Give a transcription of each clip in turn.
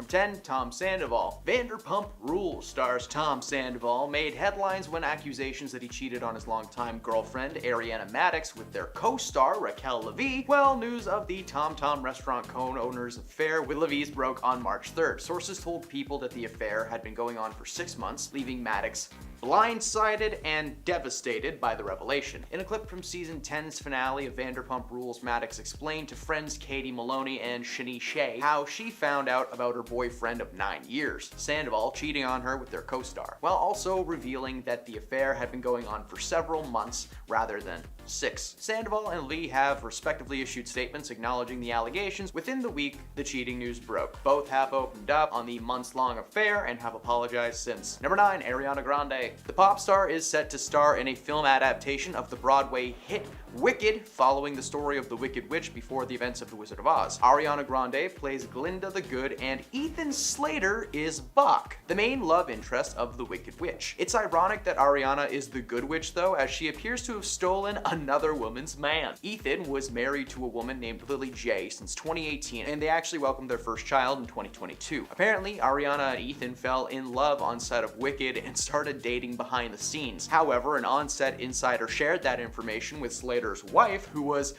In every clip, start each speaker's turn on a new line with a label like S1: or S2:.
S1: 10, Tom Sandoval. Vanderpump Rules stars Tom Sandoval made headlines when accusations that he cheated on his longtime girlfriend, Ariana Madix, with their co-star, Raquel Levy. Well, news of the Tom Tom restaurant co-owner's affair with Levy's broke on March 3rd. Sources told People that the affair had been going on for 6 months, leaving Madix blindsided and devastated by the revelation. In a clip from season 10's finale of Vanderpump Rules, Madix explained to friends Katie Maloney and Shani Shea how she found out about her boyfriend of 9 years, Sandoval, cheating on her with their co-star, while also revealing that the affair had been going on for several months rather than 6. Sandoval and Lee have respectively issued statements acknowledging the allegations within the week the cheating news broke. Both have opened up on the months-long affair and have apologized since. Number 9, Ariana Grande. The pop star is set to star in a film adaptation of the Broadway hit Wicked, following the story of the Wicked Witch before the events of The Wizard of Oz. Ariana Grande plays Glinda the Good, and Ethan Slater is Buck, the main love interest of the Wicked Witch. It's ironic that Ariana is the Good Witch, though, as she appears to have stolen another woman's man. Ethan was married to a woman named Lily J since 2018, and they actually welcomed their first child in 2022. Apparently, Ariana and Ethan fell in love on set of Wicked and started dating behind the scenes. However, an on-set insider shared that information with Slater's wife, who was,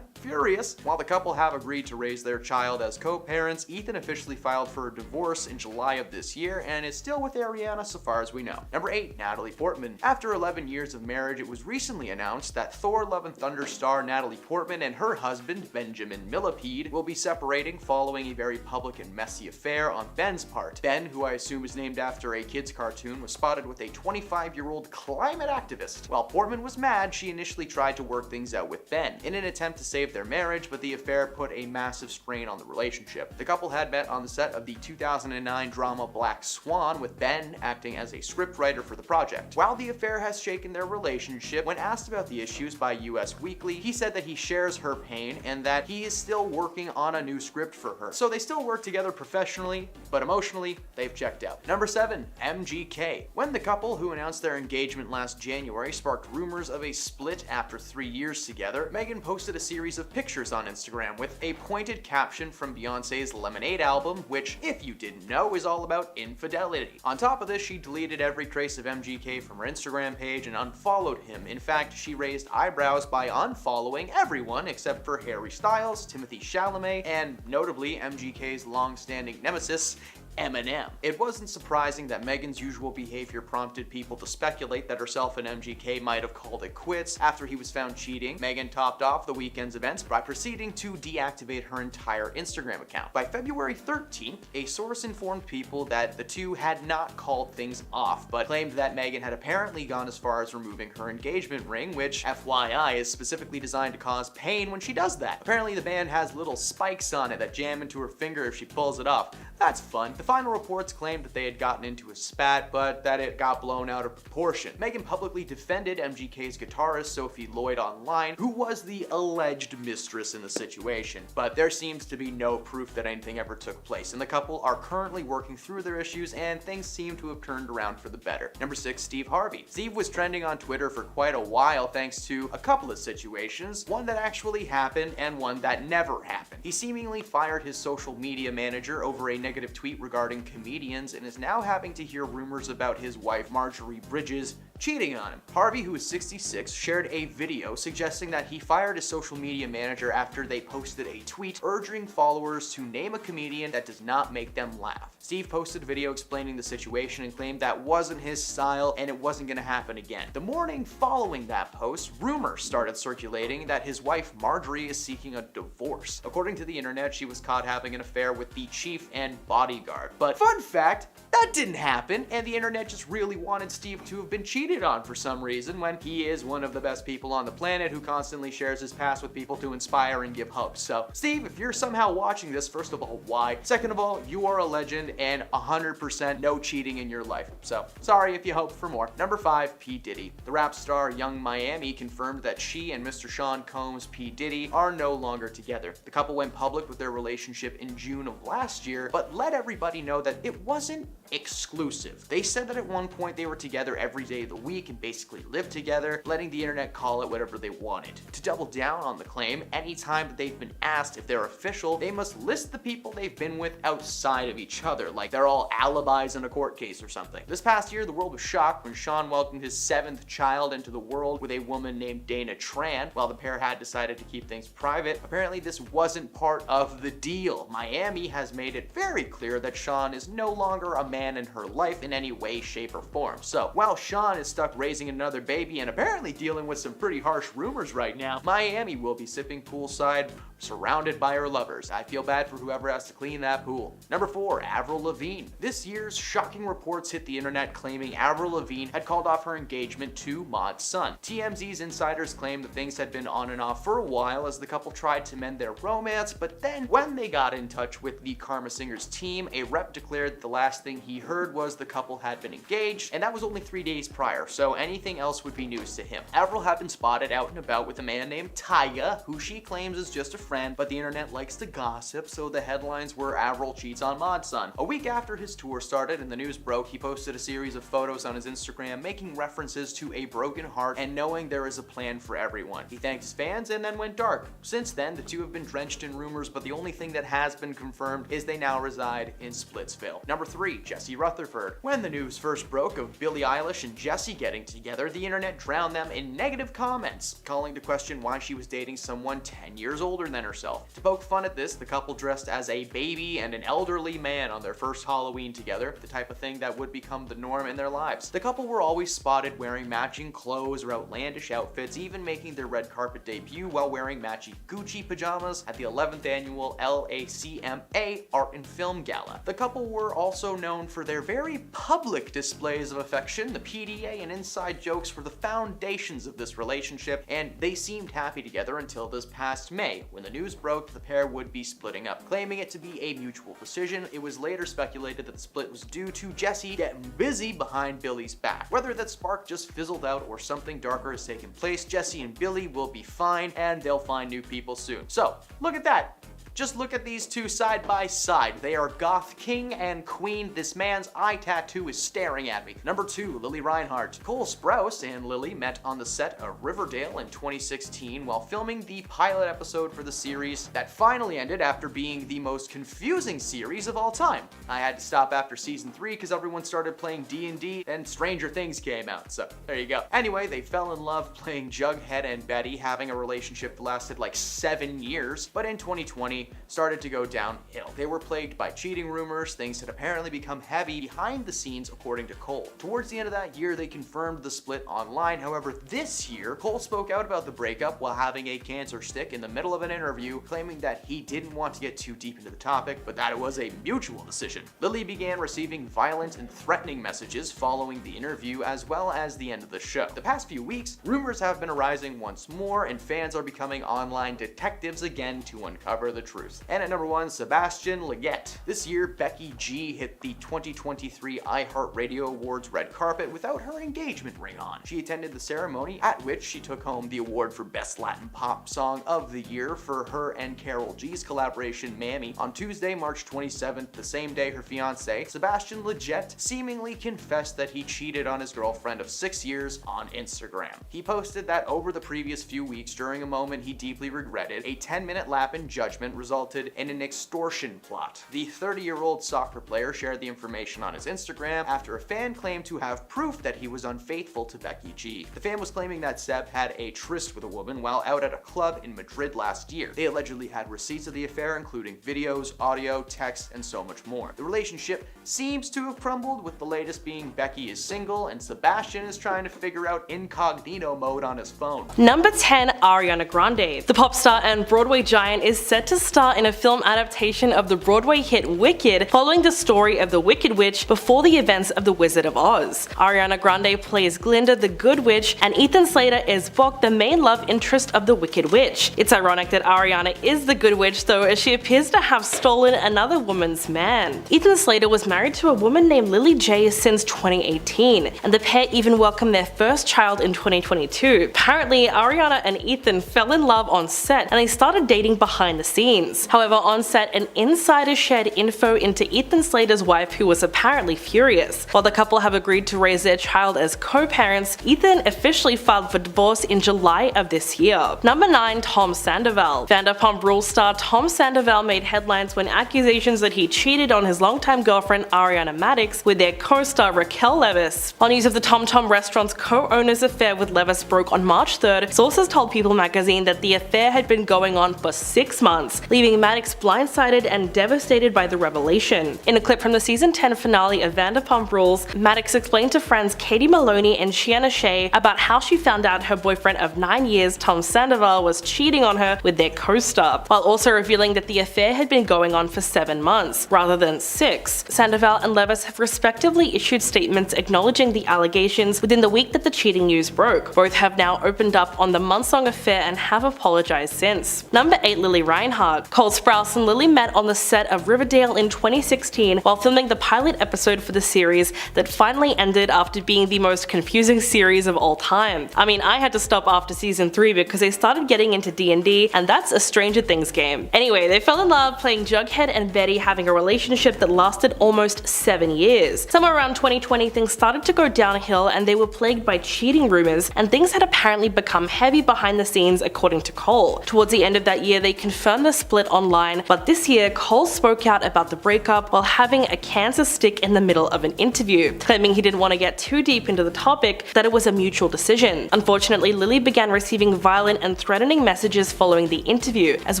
S1: furious. While the couple have agreed to raise their child as co-parents, Ethan officially filed for a divorce in July of this year and is still with Ariana so far as we know. Number 8, Natalie Portman. After 11 years of marriage, it was recently announced that Thor: Love and Thunder star Natalie Portman and her husband, Benjamin Millipede, will be separating following a very public and messy affair on Ben's part. Ben, who I assume is named after a kid's cartoon, was spotted with a 25-year-old climate activist. While Portman was mad, she initially tried to work things out with Ben in an attempt to save their marriage, but the affair put a massive strain on the relationship. The couple had met on the set of the 2009 drama Black Swan, with Ben acting as a scriptwriter for the project. While the affair has shaken their relationship, when asked about the issues by US Weekly, he said that he shares her pain and that he is still working on a new script for her. So they still work together professionally, but emotionally, they've checked out. Number 7, MGK. When the couple, who announced their engagement last January, sparked rumors of a split after 3 years together, Megan posted a series of pictures on Instagram with a pointed caption from Beyonce's Lemonade album, which, if you didn't know, is all about infidelity. On top of this, she deleted every trace of MGK from her Instagram page and unfollowed him. In fact, she raised eyebrows by unfollowing everyone except for Harry Styles, Timothée Chalamet, and notably MGK's long-standing nemesis, Eminem. It wasn't surprising that Megan's usual behavior prompted people to speculate that herself and MGK might have called it quits after he was found cheating. Megan topped off the weekend's events by proceeding to deactivate her entire Instagram account. By February 13th, a source informed People that the two had not called things off, but claimed that Megan had apparently gone as far as removing her engagement ring, which, FYI, is specifically designed to cause pain when she does that. Apparently the band has little spikes on it that jam into her finger if she pulls it off. That's fun. The final reports claimed that they had gotten into a spat, but that it got blown out of proportion. Megan publicly defended MGK's guitarist Sophie Lloyd online, who was the alleged mistress in the situation, but there seems to be no proof that anything ever took place, and the couple are currently working through their issues, and things seem to have turned around for the better. Number 6, Steve Harvey. Steve was trending on Twitter for quite a while thanks to a couple of situations, one that actually happened and one that never happened. He seemingly fired his social media manager over a negative tweet regarding comedians and is now having to hear rumors about his wife Marjorie Bridges cheating on him. Harvey, who is 66, shared a video suggesting that he fired his social media manager after they posted a tweet urging followers to name a comedian that does not make them laugh. Steve posted a video explaining the situation and claimed that wasn't his style and it wasn't going to happen again. The morning following that post, rumors started circulating that his wife Marjorie is seeking a divorce. According to the internet, she was caught having an affair with the chief and bodyguard. But fun fact, that didn't happen, and the internet just really wanted Steve to have been cheated on for some reason when he is one of the best people on the planet who constantly shares his past with people to inspire and give hope. So, Steve, if you're somehow watching this, first of all, why? Second of all, you are a legend and 100% no cheating in your life. So, sorry if you hoped for more. Number 5, P. Diddy. The rap star Young Miami confirmed that she and Mr. Sean Combs, P. Diddy, are no longer together. The couple went public with their relationship in June of last year, but let everybody know that it wasn't exclusive. They said that at one point they were together every day of the week and basically lived together, letting the internet call it whatever they wanted. To double down on the claim, anytime that they've been asked if they're official, they must list the people they've been with outside of each other, like they're all alibis in a court case or something. This past year, the world was shocked when Sean welcomed his 7th child into the world with a woman named Dana Tran. While the pair had decided to keep things private, apparently this wasn't part of the deal. Miami has made it very clear that Sean is no longer a man in her life in any way, shape, or form. So while Sean is stuck raising another baby and apparently dealing with some pretty harsh rumors right now, Miami will be sipping poolside, surrounded by her lovers. I feel bad for whoever has to clean that pool. Number 4, Avril Lavigne. This year's shocking reports hit the internet claiming Avril Lavigne had called off her engagement to Mod Sun. TMZ's insiders claim that things had been on and off for a while as the couple tried to mend their romance, but then when they got in touch with the Karma Singers team, a rep declared that the last thing he heard was the couple had been engaged, and that was only 3 days prior, so anything else would be news to him. Avril had been spotted out and about with a man named Tyga, who she claims is just a friend, but the internet likes to gossip, so the headlines were Avril cheats on Mod Sun. A week after his tour started and the news broke, he posted a series of photos on his Instagram making references to a broken heart and knowing there is a plan for everyone. He thanked his fans and then went dark. Since then, the two have been drenched in rumors, but the only thing that has been confirmed is they now reside in Splitsville. Number 3, Jesse Rutherford. When the news first broke of Billie Eilish and Jesse getting together, the internet drowned them in negative comments, calling to question why she was dating someone 10 years older than herself. To poke fun at this, the couple dressed as a baby and an elderly man on their first Halloween together, the type of thing that would become the norm in their lives. The couple were always spotted wearing matching clothes or outlandish outfits, even making their red carpet debut while wearing matching Gucci pajamas at the 11th annual LACMA Art and Film Gala. The couple were also known for their very public displays of affection. The PDA and inside jokes were the foundations of this relationship, and they seemed happy together until this past May, when the news broke the pair would be splitting up. Claiming it to be a mutual decision, it was later speculated that the split was due to Jesse getting busy behind Billie's back. Whether that spark just fizzled out or something darker has taken place, Jesse and Billie will be fine, and they'll find new people soon. So, look at that. Just look at these two side by side. They are goth king and queen. This man's eye tattoo is staring at me. Number 2, Lily Reinhart. Cole Sprouse and Lily met on the set of Riverdale in 2016 while filming the pilot episode for the series that finally ended after being the most confusing series of all time. I had to stop after season 3 because everyone started playing D&D and Stranger Things came out, so there you go. Anyway, they fell in love playing Jughead and Betty, having a relationship that lasted like 7 years, but in 2020, started to go downhill. They were plagued by cheating rumors, things had apparently become heavy behind the scenes according to Cole. Towards the end of that year, they confirmed the split online. However, this year, Cole spoke out about the breakup while having a cancer stick in the middle of an interview, claiming that he didn't want to get too deep into the topic, but that it was a mutual decision. Lily began receiving violent and threatening messages following the interview as well as the end of the show. The past few weeks, rumors have been arising once more, and fans are becoming online detectives again to uncover the truth. And at number 1, Sebastian Leggett. This year, Becky G hit the 2023 iHeartRadio Awards red carpet without her engagement ring on. She attended the ceremony, at which she took home the award for Best Latin Pop Song of the Year for her and Karol G's collaboration Mammy. On Tuesday, March 27th, the same day her fiancé, Sebastian Leggett, seemingly confessed that he cheated on his girlfriend of 6 years on Instagram. He posted that over the previous few weeks, during a moment he deeply regretted, a 10-minute lap in judgment resulted in an extortion plot. The 30-year-old soccer player shared the information on his Instagram after a fan claimed to have proof that he was unfaithful to Becky G. The fan was claiming that Seb had a tryst with a woman while out at a club in Madrid last year. They allegedly had receipts of the affair, including videos, audio, text, and so much more. The relationship seems to have crumbled, with the latest being Becky is single and Sebastian is trying to figure out incognito mode on his phone.
S2: Number 10, Ariana Grande. The pop star and Broadway giant is set to star in a film adaptation of the Broadway hit Wicked, following the story of the Wicked Witch before the events of The Wizard of Oz. Ariana Grande plays Glinda the Good Witch, and Ethan Slater is Boq, the main love interest of the Wicked Witch. It's ironic that Ariana is the Good Witch though, as she appears to have stolen another woman's man. Ethan Slater was married to a woman named Lily J since 2018, and the pair even welcomed their first child in 2022. Apparently, Ariana and Ethan fell in love on set, and they started dating behind the scenes. scenes. However, on set, an insider shared info into Ethan Slater's wife, who was apparently furious. While the couple have agreed to raise their child as co-parents, Ethan officially filed for divorce in July of this year. Number 9. Tom Sandoval. Vanderpump Rules star Tom Sandoval made headlines when accusations that he cheated on his longtime girlfriend Ariana Madix with their co-star Raquel Leviss. While news of the Tom Tom restaurant's co-owner's affair with Leviss broke on March 3rd, sources told People magazine that the affair had been going on for 6 months, leaving Madix blindsided and devastated by the revelation. In a clip from the season 10 finale of Vanderpump Rules, Madix explained to friends Katie Maloney and Shiana Shea about how she found out her boyfriend of 9 years, Tom Sandoval, was cheating on her with their co-star, while also revealing that the affair had been going on for 7 months, rather than 6. Sandoval and Leviss have respectively issued statements acknowledging the allegations within the week that the cheating news broke. Both have now opened up on the months-long affair and have apologized since. Number 8. Lily Reinhart. Cole Sprouse and Lily met on the set of Riverdale in 2016 while filming the pilot episode for the series that finally ended after being the most confusing series of all time. I mean, I had to stop after season 3 because they started getting into D&D, and that's a Stranger Things game. Anyway, they fell in love playing Jughead and Betty, having a relationship that lasted almost 7 years. Somewhere around 2020, things started to go downhill and they were plagued by cheating rumors, and things had apparently become heavy behind the scenes according to Cole. Towards the end of that year, they confirmed the split online, but this year, Cole spoke out about the breakup while having a cancer stick in the middle of an interview, claiming he didn't want to get too deep into the topic, that it was a mutual decision. Unfortunately, Lily began receiving violent and threatening messages following the interview, as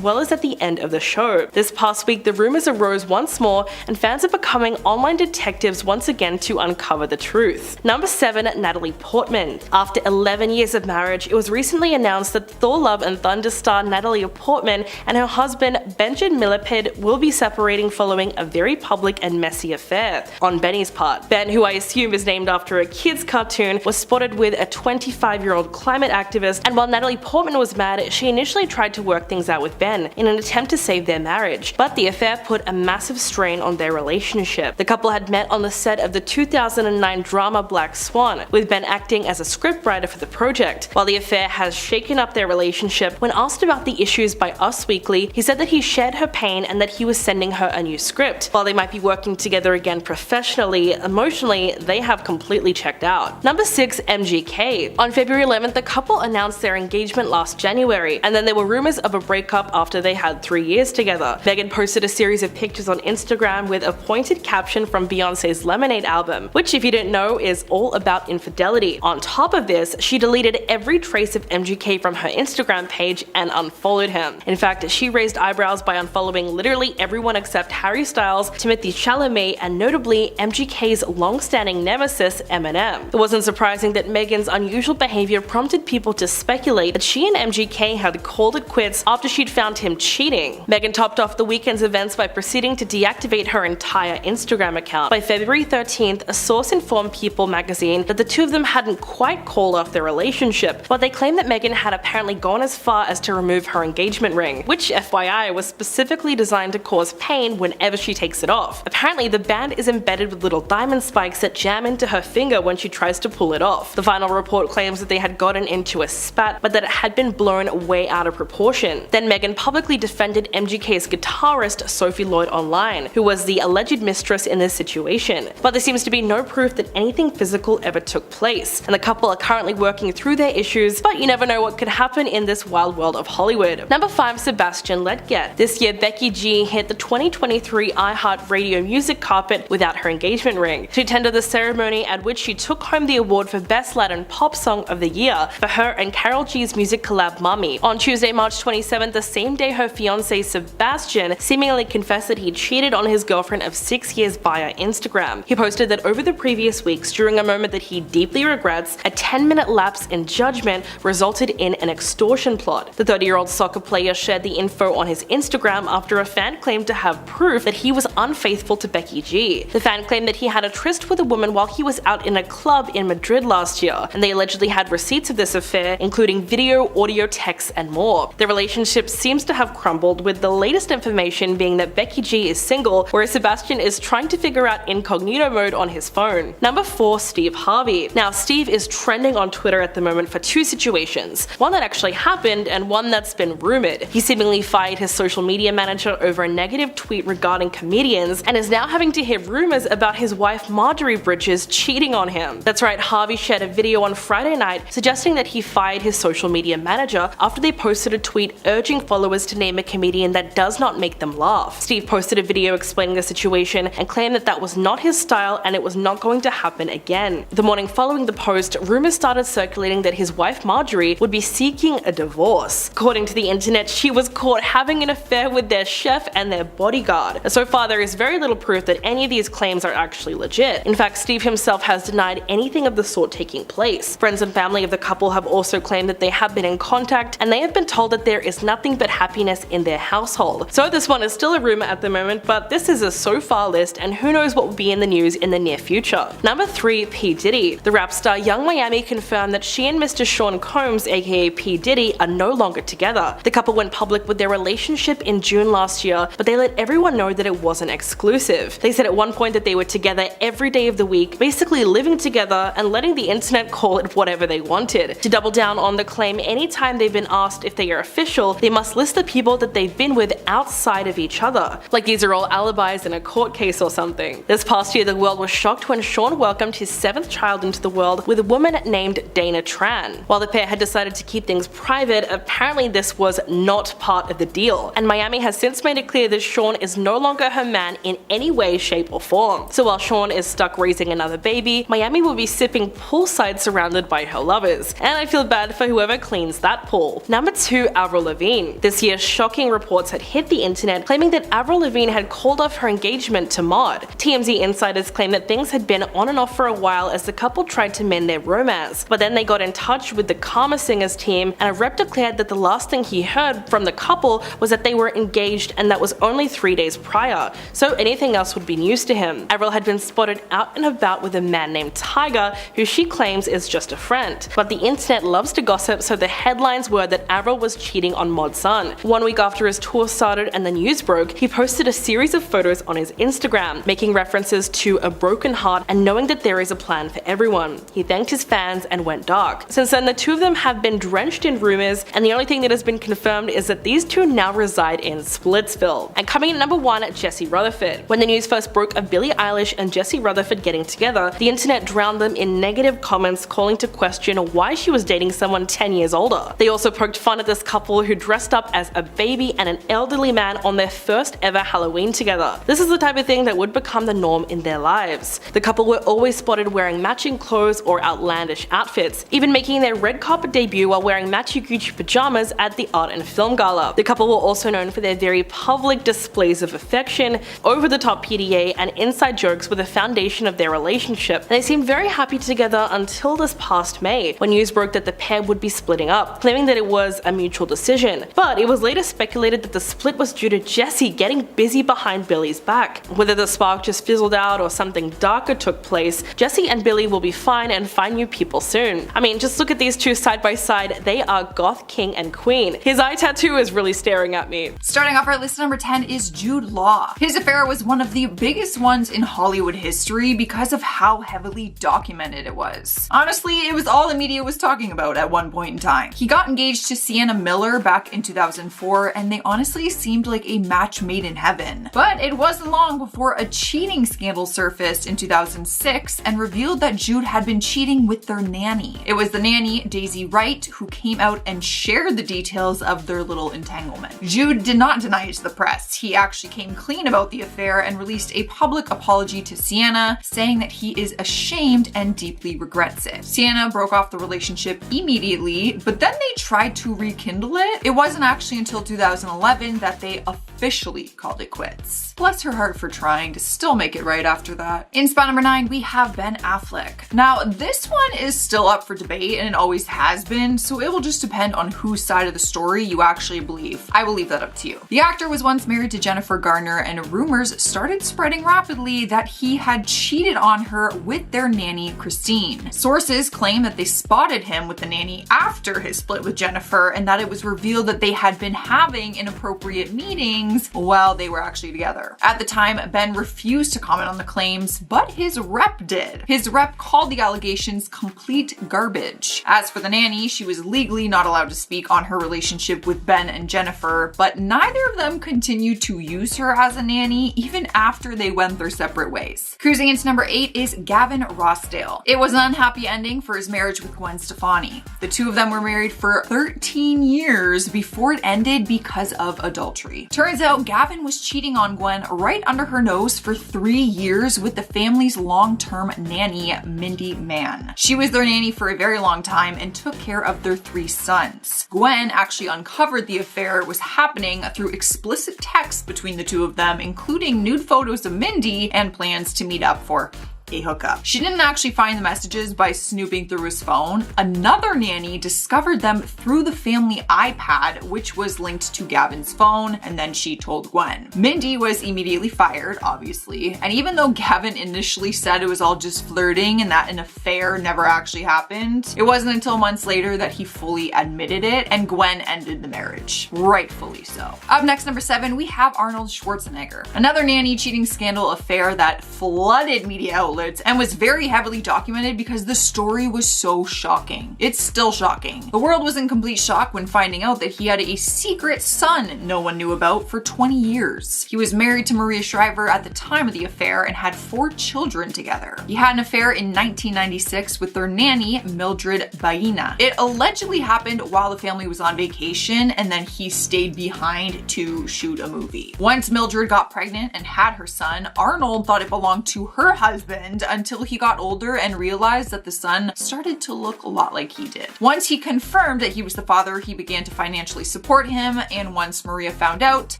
S2: well as at the end of the show. This past week, the rumors arose once more, and fans are becoming online detectives once again to uncover the truth. Number 7. Natalie Portman. After 11 years of marriage, it was recently announced that Thor: Love and Thunder star Natalie Portman and her husband Benjamin Millepied will be separating following a very public and messy affair on Benny's part. Ben, who I assume is named after a kid's cartoon, was spotted with a 25-year-old climate activist, and while Natalie Portman was mad, she initially tried to work things out with Ben in an attempt to save their marriage, but the affair put a massive strain on their relationship. The couple had met on the set of the 2009 drama Black Swan, with Ben acting as a scriptwriter for the project. While the affair has shaken up their relationship, when asked about the issues by Us Weekly, he said that he shared her pain and that he was sending her a new script. While they might be working together again professionally, emotionally, they have completely checked out. Number 6. MGK. On February 11th, the couple announced their engagement last January, and then there were rumors of a breakup after they had 3 years together. Megan posted a series of pictures on Instagram with a pointed caption from Beyonce's Lemonade album, which, if you didn't know, is all about infidelity. On top of this, she deleted every trace of MGK from her Instagram page and unfollowed him. In fact, she raised eyebrows by unfollowing literally everyone except Harry Styles, Timothée Chalamet, and notably MGK's long-standing nemesis Eminem. It wasn't surprising that Megan's unusual behavior prompted people to speculate that she and MGK had called it quits after she'd found him cheating. Megan topped off the weekend's events by proceeding to deactivate her entire Instagram account. By February 13th, a source informed People magazine that the two of them hadn't quite called off their relationship, but they claimed that Megan had apparently gone as far as to remove her engagement ring, which, FYI, was specifically designed to cause pain whenever she takes it off. Apparently, the band is embedded with little diamond spikes that jam into her finger when she tries to pull it off. The final report claims that they had gotten into a spat, but that it had been blown way out of proportion. Then Megan publicly defended MGK's guitarist Sophie Lloyd online, who was the alleged mistress in this situation. But there seems to be no proof that anything physical ever took place, and the couple are currently working through their issues, but you never know what could happen in this wild world of Hollywood. Number 5. Sebastian Ledgett. This year, Becky G hit the 2023 iHeartRadio music carpet without her engagement ring. She attended the ceremony at which she took home the award for Best Latin Pop Song of the Year for her and Karol G's music collab Mommy. On Tuesday, March 27th, the same day her fiancé Sebastian seemingly confessed that he cheated on his girlfriend of 6 years via Instagram. He posted that over the previous weeks, during a moment that he deeply regrets, a 10-minute lapse in judgment resulted in an extortion plot. The 30-year-old soccer player shared the info on his Instagram after a fan claimed to have proof that he was unfaithful to Becky G. The fan claimed that he had a tryst with a woman while he was out in a club in Madrid last year, and they allegedly had receipts of this affair, including video, audio, texts, and more. The relationship seems to have crumbled, with the latest information being that Becky G is single, whereas Sebastian is trying to figure out incognito mode on his phone. Number 4. Steve Harvey. Now, Steve is trending on Twitter at the moment for two situations, one that actually happened and one that's been rumored. He seemingly fired fired his social media manager over a negative tweet regarding comedians and is now having to hear rumors about his wife Marjorie Bridges cheating on him. That's right, Harvey shared a video on Friday night suggesting that he fired his social media manager after they posted a tweet urging followers to name a comedian that does not make them laugh. Steve posted a video explaining the situation and claimed that that was not his style and it was not going to happen again. The morning following the post, rumors started circulating that his wife Marjorie would be seeking a divorce. According to the internet, she was caught having an affair with their chef and their bodyguard. So far, there is very little proof that any of these claims are actually legit. In fact, Steve himself has denied anything of the sort taking place. Friends and family of the couple have also claimed that they have been in contact and they have been told that there is nothing but happiness in their household. So this one is still a rumor at the moment, but this is a so far list and who knows what will be in the news in the near future. Number 3. P. Diddy. The rap star Young Miami confirmed that she and Mr. Sean Combs, aka P. Diddy, are no longer together. The couple went public with their relationship in June last year, but they let everyone know that it wasn't exclusive. They said at one point that they were together every day of the week, basically living together and letting the internet call it whatever they wanted. To double down on the claim, anytime they've been asked if they are official, they must list the people that they've been with outside of each other. Like these are all alibis in a court case or something. This past year, the world was shocked when Sean welcomed his 7th child into the world with a woman named Dana Tran. While the pair had decided to keep things private, apparently this was not part of the deal. And Miami has since made it clear that Sean is no longer her man in any way, shape, or form. So while Sean is stuck raising another baby, Miami will be sipping poolside surrounded by her lovers. And I feel bad for whoever cleans that pool. Number 2. Avril Lavigne. This year, shocking reports had hit the internet claiming that Avril Lavigne had called off her engagement to Mod. TMZ insiders claim that things had been on and off for a while as the couple tried to mend their romance, but then they got in touch with the Karma Singers team and a rep declared that the last thing he heard from the couple was that they were engaged and that was only 3 days prior, so anything else would be news to him. Avril had been spotted out and about with a man named Tiger, who she claims is just a friend. But the internet loves to gossip, so the headlines were that Avril was cheating on Mod's son. 1 week after his tour started and the news broke, he posted a series of photos on his Instagram, making references to a broken heart and knowing that there is a plan for everyone. He thanked his fans and went dark. Since then, the two of them have been drenched in rumors, and the only thing that has been confirmed is that these two now reside in Splitsville. And coming in at number 1, Jesse Rutherford. When the news first broke of Billie Eilish and Jesse Rutherford getting together, the internet drowned them in negative comments calling to question why she was dating someone 10 years older. They also poked fun at this couple who dressed up as a baby and an elderly man on their first ever Halloween together. This is the type of thing that would become the norm in their lives. The couple were always spotted wearing matching clothes or outlandish outfits, even making their red carpet debut while wearing Matchy Gucci pajamas at the Art and Film Gala. The couple were also known for their very public displays of affection, over-the-top PDA, and inside jokes were the foundation of their relationship. And they seemed very happy together until this past May, when news broke that the pair would be splitting up, claiming that it was a mutual decision. But it was later speculated that the split was due to Jesse getting busy behind Billie's back. Whether the spark just fizzled out or something darker took place, Jesse and Billie will be fine and find new people soon. I mean, just look at these two side by side, they are goth king and queen. His eye tattoo is really staring at me.
S3: Starting off our list, number 10 is Jude Law. His affair was one of the biggest ones in Hollywood history because of how heavily documented it was. Honestly, it was all the media was talking about at one point in time. He got engaged to Sienna Miller back in 2004, and they honestly seemed like a match made in heaven. But it wasn't long before a cheating scandal surfaced in 2006 and revealed that Jude had been cheating with their nanny. It was the nanny, Daisy Wright, who came out and shared the details of their little entanglement. Jude did not deny it to the press. He actually came clean about the affair and released a public apology to Sienna, saying that he is ashamed and deeply regrets it. Sienna broke off the relationship immediately, but then they tried to rekindle it. It wasn't actually until 2011 that they officially called it quits. Bless her heart for trying to still make it right after that. In spot number 9, we have Ben Affleck. Now, this one is still up for debate and it always has been, so it will just depend on whose side of the story you actually believe. I will leave that up to you. The actor was once married to Jennifer Garner, and rumors started spreading rapidly that he had cheated on her with their nanny, Christine. Sources claim that they spotted him with the nanny after his split with Jennifer, and that it was revealed that they had been having inappropriate meetings things while they were actually together. At the time, Ben refused to comment on the claims, but his rep did. His rep called the allegations complete garbage. As for the nanny, she was legally not allowed to speak on her relationship with Ben and Jennifer, but neither of them continued to use her as a nanny even after they went their separate ways. Cruising into number 8 is Gavin Rossdale. It was an unhappy ending for his marriage with Gwen Stefani. The two of them were married for 13 years before it ended because of adultery. Turns out Gavin was cheating on Gwen right under her nose for 3 years with the family's long-term nanny, Mindy Mann. She was their nanny for a very long time and took care of their 3 sons. Gwen actually uncovered the affair was happening through explicit texts between the two of them, including nude photos of Mindy and plans to meet up for a hookup. She didn't actually find the messages by snooping through his phone. Another nanny discovered them through the family iPad, which was linked to Gavin's phone, and then she told Gwen. Mindy was immediately fired, obviously, and even though Gavin initially said it was all just flirting and that an affair never actually happened, it wasn't until months later that he fully admitted it, and Gwen ended the marriage. Rightfully so. Up next, number 7, we have Arnold Schwarzenegger. Another nanny cheating scandal affair that flooded media outlets and was very heavily documented because the story was so shocking. It's still shocking. The world was in complete shock when finding out that he had a secret son no one knew about for 20 years. He was married to Maria Shriver at the time of the affair and had 4 children together. He had an affair in 1996 with their nanny, Mildred Baena. It allegedly happened while the family was on vacation, and then he stayed behind to shoot a movie. Once Mildred got pregnant and had her son, Arnold thought it belonged to her husband until he got older and realized that the son started to look a lot like he did. Once he confirmed that he was the father, he began to financially support him, and once Maria found out,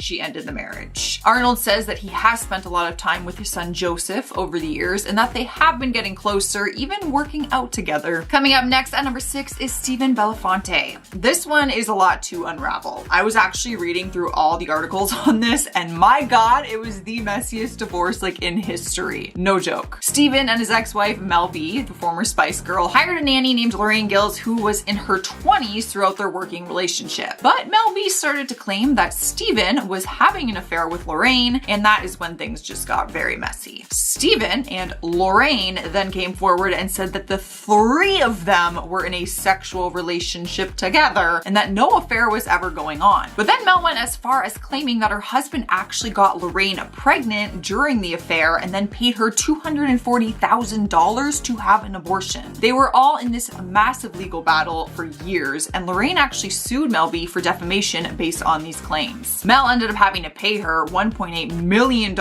S3: she ended the marriage. Arnold says that he has spent a lot of time with his son Joseph over the years and that they have been getting closer, even working out together. Coming up next at number 6 is Stephen Belafonte. This one is a lot to unravel. I was actually reading through all the articles on this, and my god, it was the messiest divorce like in history. No joke. Stephen and his ex-wife Mel B, the former Spice Girl, hired a nanny named Lorraine Gills who was in her 20s throughout their working relationship. But Mel B started to claim that Stephen was having an affair with Lorraine, and that is when things just got very messy. Stephen and Lorraine then came forward and said that the 3 of them were in a sexual relationship together and that no affair was ever going on. But then Mel went as far as claiming that her husband actually got Lorraine pregnant during the affair and then paid her $240,000 to have an abortion. They were all in this massive legal battle for years, and Lorraine actually sued Mel B for defamation based on these claims. Mel ended up having to pay her $1.8 million,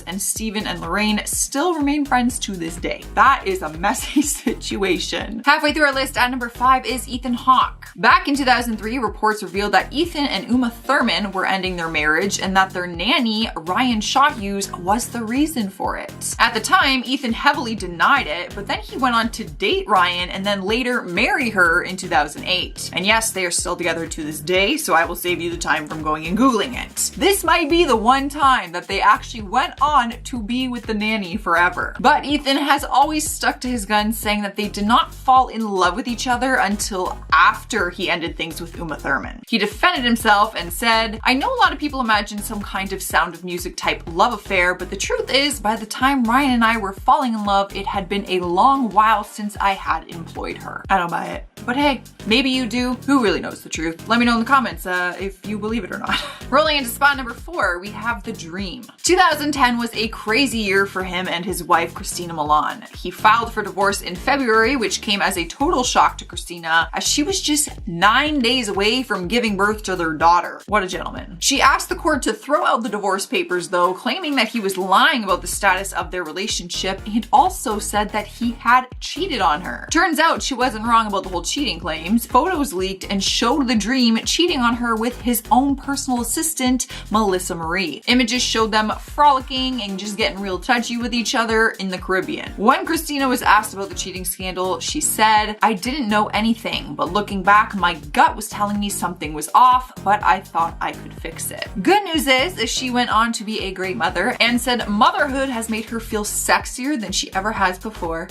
S3: and Stephen and Lorraine still remain friends to this day. That is a messy situation. Halfway through our list at number 5 is Ethan Hawke. Back in 2003, reports revealed that Ethan and Uma Thurman were ending their marriage and that their nanny, Ryan Shot Hughes, was the reason for it. At the time, Ethan heavily denied it, but then he went on to date Ryan and then later marry her in 2008. And yes, they are still together to this day, so I will save you the time from going and Googling it. This might be the one time that they actually went on to be with the nanny forever. But Ethan has always stuck to his guns, saying that they did not fall in love with each other until after he ended things with Uma Thurman. He defended himself and said, "I know a lot of people imagine some kind of Sound of Music type love affair, but the truth is, by the time Ryan and I were falling in love, it had been a long while since I had employed her." I don't buy it. But hey, maybe you do. Who really knows the truth? Let me know in the comments if you believe it or not. Rolling into spot number 4, we have The Dream. 2010 was a crazy year for him and his wife, Christina Milian. He filed for divorce in February, which came as a total shock to Christina, as she was just 9 days away from giving birth to their daughter. What a gentleman. She asked the court to throw out the divorce papers, though, claiming that he was lying about the status of their relationship and also said that he had cheated on her. Turns out she wasn't wrong about the whole cheating claims. Photos leaked and showed The Dream cheating on her with his own personal assistant, Melissa Marie. Images showed them frolicking and just getting real touchy with each other in the Caribbean. When Christina was asked about the cheating scandal, she said, "I didn't know anything, but looking back, my gut was telling me something was off, but I thought I could fix it." Good news is she went on to be a great mother and said motherhood has made her feel sexier than she ever has before.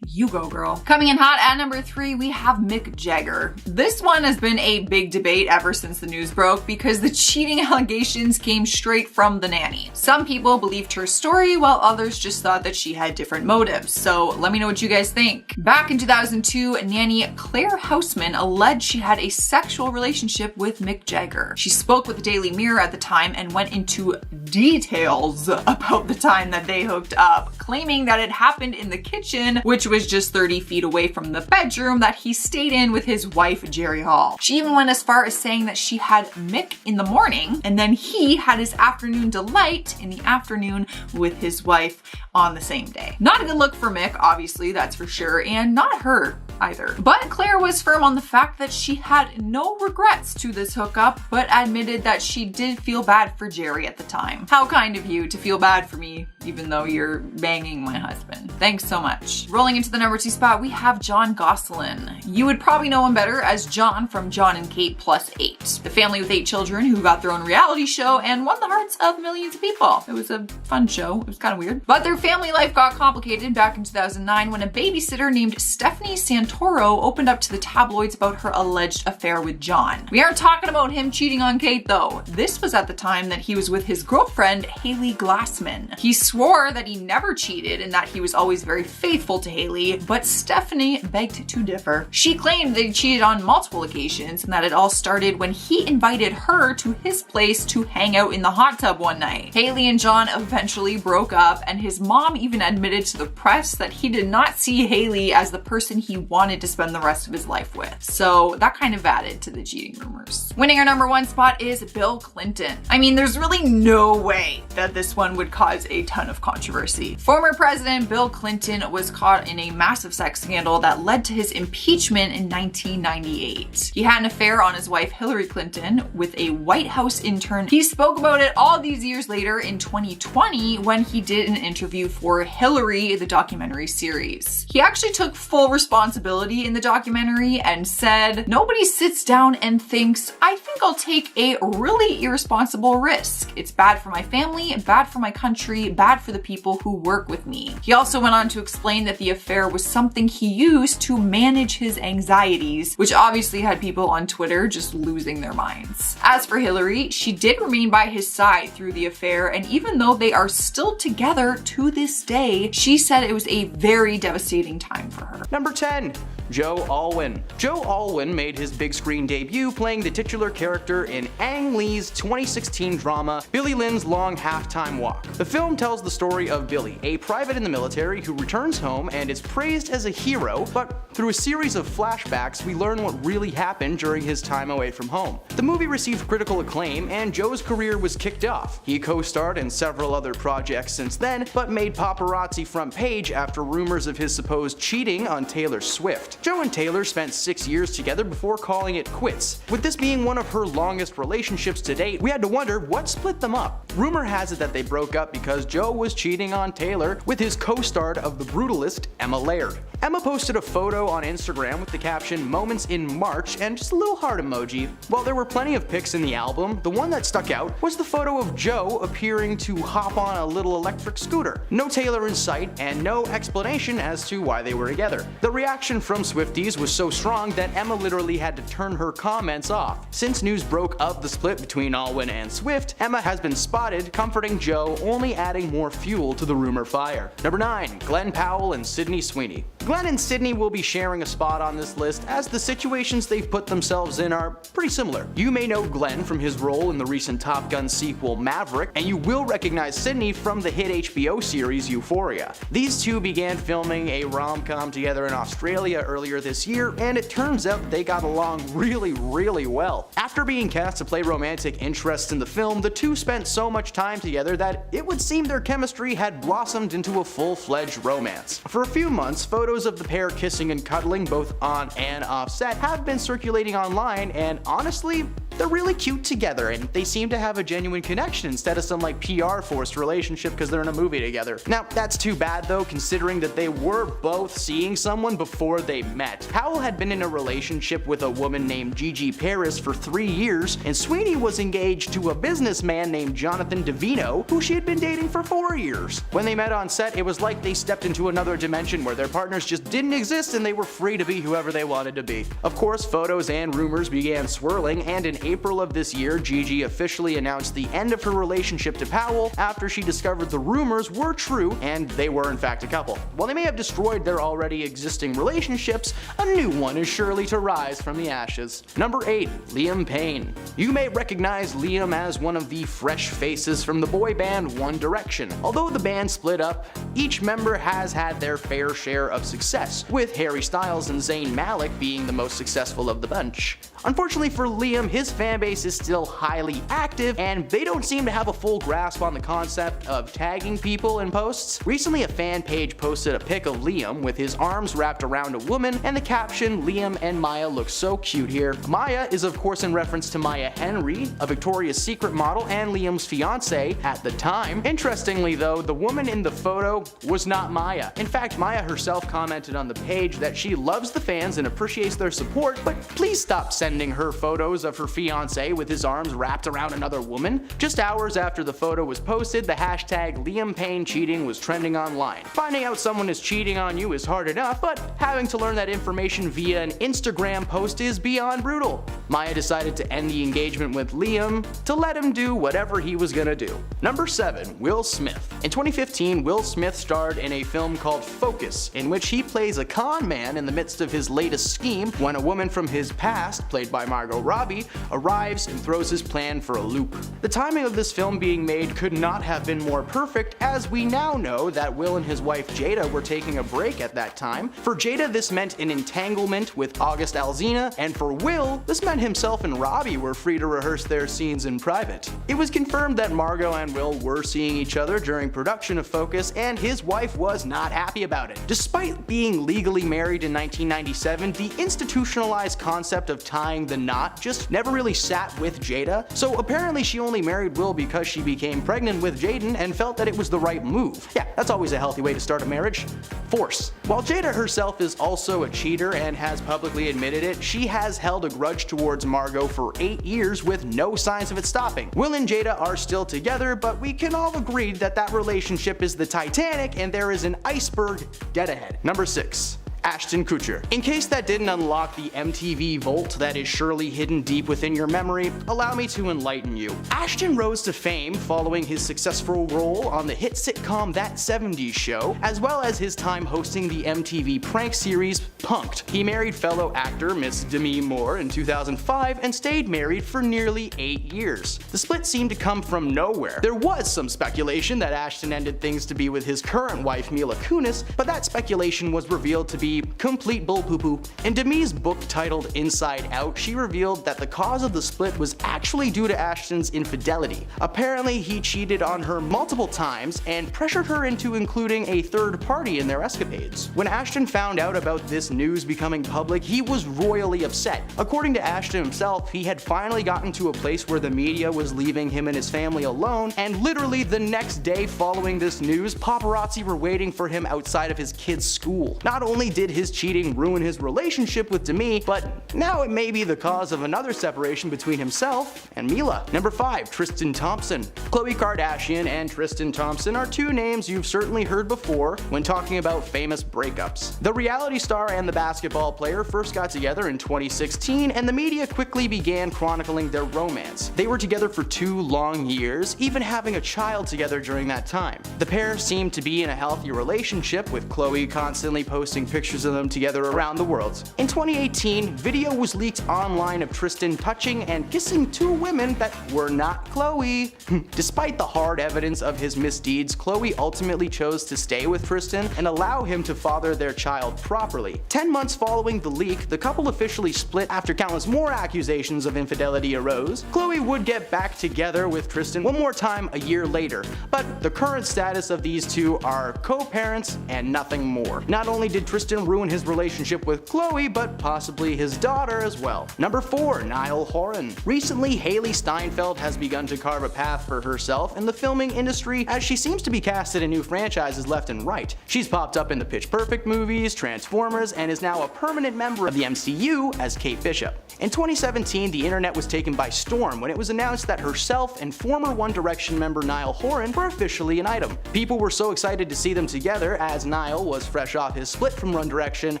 S3: You go, girl. Coming in hot at number 3, we have Mick Jagger. This one has been a big debate ever since the news broke because the cheating allegations came straight from the nanny. Some people believed her story while others just thought that she had different motives. So let me know what you guys think. Back in 2002, nanny Claire Houseman alleged she had a sexual relationship with Mick Jagger. She spoke with the Daily Mirror at the time and went into details about the time that they hooked up, claiming that it happened in the kitchen, which was just 30 feet away from the bedroom that he stayed in with his wife, Jerry Hall. She even went as far as saying that she had Mick in the morning and then he had his afternoon delight in the afternoon with his wife on the same day. Not a good look for Mick, obviously, that's for sure, and not her either. But Claire was firm on the fact that she had no regrets to this hookup, but admitted that she did feel bad for Jerry at the time. How kind of you to feel bad for me, even though you're banging my husband. Thanks so much. Rolling into the number 2 spot, we have Jon Gosselin. You would probably know him better as John from John and Kate +8, the family with 8 children who got their own reality show and won the hearts of millions of people. It was a fun show. It was kind of weird. But their family life got complicated back in 2009 when a babysitter named Stephanie Santoro opened up to the tabloids about her alleged affair with John. We aren't talking about him cheating on Kate though. This was at the time that he was with his girlfriend, Haley Glassman. He swore that he never cheated and that he was always very faithful to Haley, but Stephanie begged to differ. She claimed that he cheated on multiple occasions and that it all started when he invited her to his place to hang out in the hot tub one night. Haley and John eventually broke up, and his mom even admitted to the press that he did not see Haley as the person he wanted to spend the rest of his life with. So that kind of added to the cheating rumors. Winning our number 1 spot is Bill Clinton. I mean, there's really no way that this one would cause a ton of controversy. Former President Bill Clinton was caught in a massive sex scandal that led to his impeachment in 1998. He had an affair on his wife Hillary Clinton with a White House intern. He spoke about it all these years later in 2020 when he did an interview for Hillary, the documentary series. He actually took full responsibility in the documentary and said, "Nobody sits down and thinks, I think I'll take a really irresponsible risk. It's bad for my family, bad for my country, bad for the people who work with me." He also went on to explain that the affair was something he used to manage his anxieties, which obviously had people on Twitter just losing their minds. As for Hillary, she did remain by his side through the affair, and even though they are still together to this day, she said it was a very devastating time for her.
S1: Number 10. Joe Alwyn. Joe Alwyn made his big screen debut playing the titular character in Ang Lee's 2016 drama Billy Lynn's Long Halftime Walk. The film tells the story of Billy, a private in the military who returns home and is praised as a hero, but through a series of flashbacks we learn what really happened during his time away from home. The movie received critical acclaim and Joe's career was kicked off. He co-starred in several other projects since then, but made paparazzi front page after rumors of his supposed cheating on Taylor Swift. Joe and Taylor spent 6 years together before calling it quits. With this being one of her longest relationships to date, we had to wonder what split them up. Rumor has it that they broke up because Joe was cheating on Taylor with his co-star of The Brutalist, Emma Laird. Emma posted a photo on Instagram with the caption "Moments in March" and just a little heart emoji. While there were plenty of pics in the album, the one that stuck out was the photo of Joe appearing to hop on a little electric scooter. No Taylor in sight and no explanation as to why they were together. The reaction from Swifties was so strong that Emma literally had to turn her comments off. Since news broke of the split between Alwyn and Swift, Emma has been spotted comforting Joe, only adding more fuel to the rumor fire. Number 9. Glenn Powell and Sydney Sweeney. Glenn and Sydney will be sharing a spot on this list as the situations they've put themselves in are pretty similar. You may know Glenn from his role in the recent Top Gun sequel Maverick, and you will recognize Sydney from the hit HBO series Euphoria. These two began filming a rom-com together in Australia earlier this year, and it turns out they got along really well. After being cast to play romantic interests in the film, the two spent so much time together that it would seem their chemistry had blossomed into a full-fledged romance. For a few months, photos of the pair kissing and cuddling both on and off set have been circulating online, and honestly, they're really cute together and they seem to have a genuine connection instead of some like PR forced relationship because they're in a movie together. Now, that's too bad though, considering that they were both seeing someone before they met. Powell had been in a relationship with a woman named Gigi Paris for 3 years, and Sweeney was engaged to a businessman named Jonathan Davino, who she had been dating for 4 years. When they met on set, it was like they stepped into another dimension where their partners just didn't exist and they were free to be whoever they wanted to be. Of course, photos and rumors began swirling, and in April of this year, Gigi officially announced the end of her relationship to Powell after she discovered the rumors were true and they were in fact a couple. While they may have destroyed their already existing relationships, a new one is surely to rise from the ashes. Number 8. Liam Payne. You may recognize Liam as one of the fresh faces from the boy band One Direction. Although the band split up, each member has had their fair share of success, with Harry Styles and Zayn Malik being the most successful of the bunch. Unfortunately for Liam, his fanbase is still highly active, and they don't seem to have a full grasp on the concept of tagging people in posts. Recently, a fan page posted a pic of Liam with his arms wrapped around a woman, and the caption, "Liam and Maya look so cute here." Maya is of course in reference to Maya Henry, a Victoria's Secret model and Liam's fiance at the time. Interestingly though, the woman in the photo was not Maya. In fact, Maya herself commented on the page that she loves the fans and appreciates their support, but please stop sending her photos of her fiance with his arms wrapped around another woman. Just hours after the photo was posted, the hashtag Liam Payne cheating was trending online. Finding out someone is cheating on you is hard enough, but having to learn that information via an Instagram post is beyond brutal. Maya decided to end the engagement with Liam to let him do whatever he was gonna do. Number 7. Will Smith. In 2015, Will Smith starred in a film called Focus, in which he plays a con man in the midst of his latest scheme when a woman from his past, played by Margot Robbie, arrives and throws his plan for a loop. The timing of this film being made could not have been more perfect, as we now know that Will and his wife Jada were taking a break at that time. For Jada, this meant an entanglement with August Alsina, and for Will, this meant himself and Robbie were free to rehearse their scenes in private. It was confirmed that Margot and Will were seeing each other during production of Focus, and his wife was not happy about it. Despite being legally married in 1997, the institutionalized concept of tying the knot just never really sat with Jada, so apparently she only married Will because she became pregnant with Jaden and felt that it was the right move. Yeah, that's always a healthy way to start a marriage. Force. While Jada herself is also a cheater and has publicly admitted it, she has held a grudge towards Margot for 8 years with no signs of it stopping. Will and Jada are still together, but we can all agree that that relationship is the Titanic and there is an iceberg dead ahead. Number 6. Ashton Kutcher. In case that didn't unlock the MTV vault that is surely hidden deep within your memory, allow me to enlighten you. Ashton rose to fame following his successful role on the hit sitcom That 70s Show, as well as his time hosting the MTV prank series Punk'd. He married fellow actor Miss Demi Moore in 2005 and stayed married for nearly 8 years. The split seemed to come from nowhere. There was some speculation that Ashton ended things to be with his current wife Mila Kunis, but that speculation was revealed to be complete bull poo-poo. In Demi's book titled Inside Out, she revealed that the cause of the split was actually due to Ashton's infidelity. Apparently, he cheated on her multiple times and pressured her into including a third party in their escapades. When Ashton found out about this news becoming public, he was royally upset. According to Ashton himself, he had finally gotten to a place where the media was leaving him and his family alone, and literally the next day following this news, paparazzi were waiting for him outside of his kid's school. Not only did his cheating ruin his relationship with Demi, but now it may be the cause of another separation between himself and Mila. Number 5. Tristan Thompson. Khloe Kardashian and Tristan Thompson are two names you've certainly heard before when talking about famous breakups. The reality star and the basketball player first got together in 2016, and the media quickly began chronicling their romance. They were together for 2 long years, even having a child together during that time. The pair seemed to be in a healthy relationship, with Khloe constantly posting pictures of them together around the world. In 2018, video was leaked online of Tristan touching and kissing 2 women that were not Khloe. Despite the hard evidence of his misdeeds, Khloe ultimately chose to stay with Tristan and allow him to father their child properly. 10 months following the leak, the couple officially split after countless more accusations of infidelity arose. Khloe would get back together with Tristan one more time a year later, but the current status of these two are co-parents and nothing more. Not only did Tristan wouldn't ruin his relationship with Chloe, but possibly his daughter as well. Number 4. Niall Horan. Recently, Hailee Steinfeld has begun to carve a path for herself in the filming industry as she seems to be casted in new franchises left and right. She's popped up in the Pitch Perfect movies, Transformers, and is now a permanent member of the MCU as Kate Bishop. In 2017, the internet was taken by storm when it was announced that herself and former One Direction member Niall Horan were officially an item. People were so excited to see them together as Niall was fresh off his split from One Direction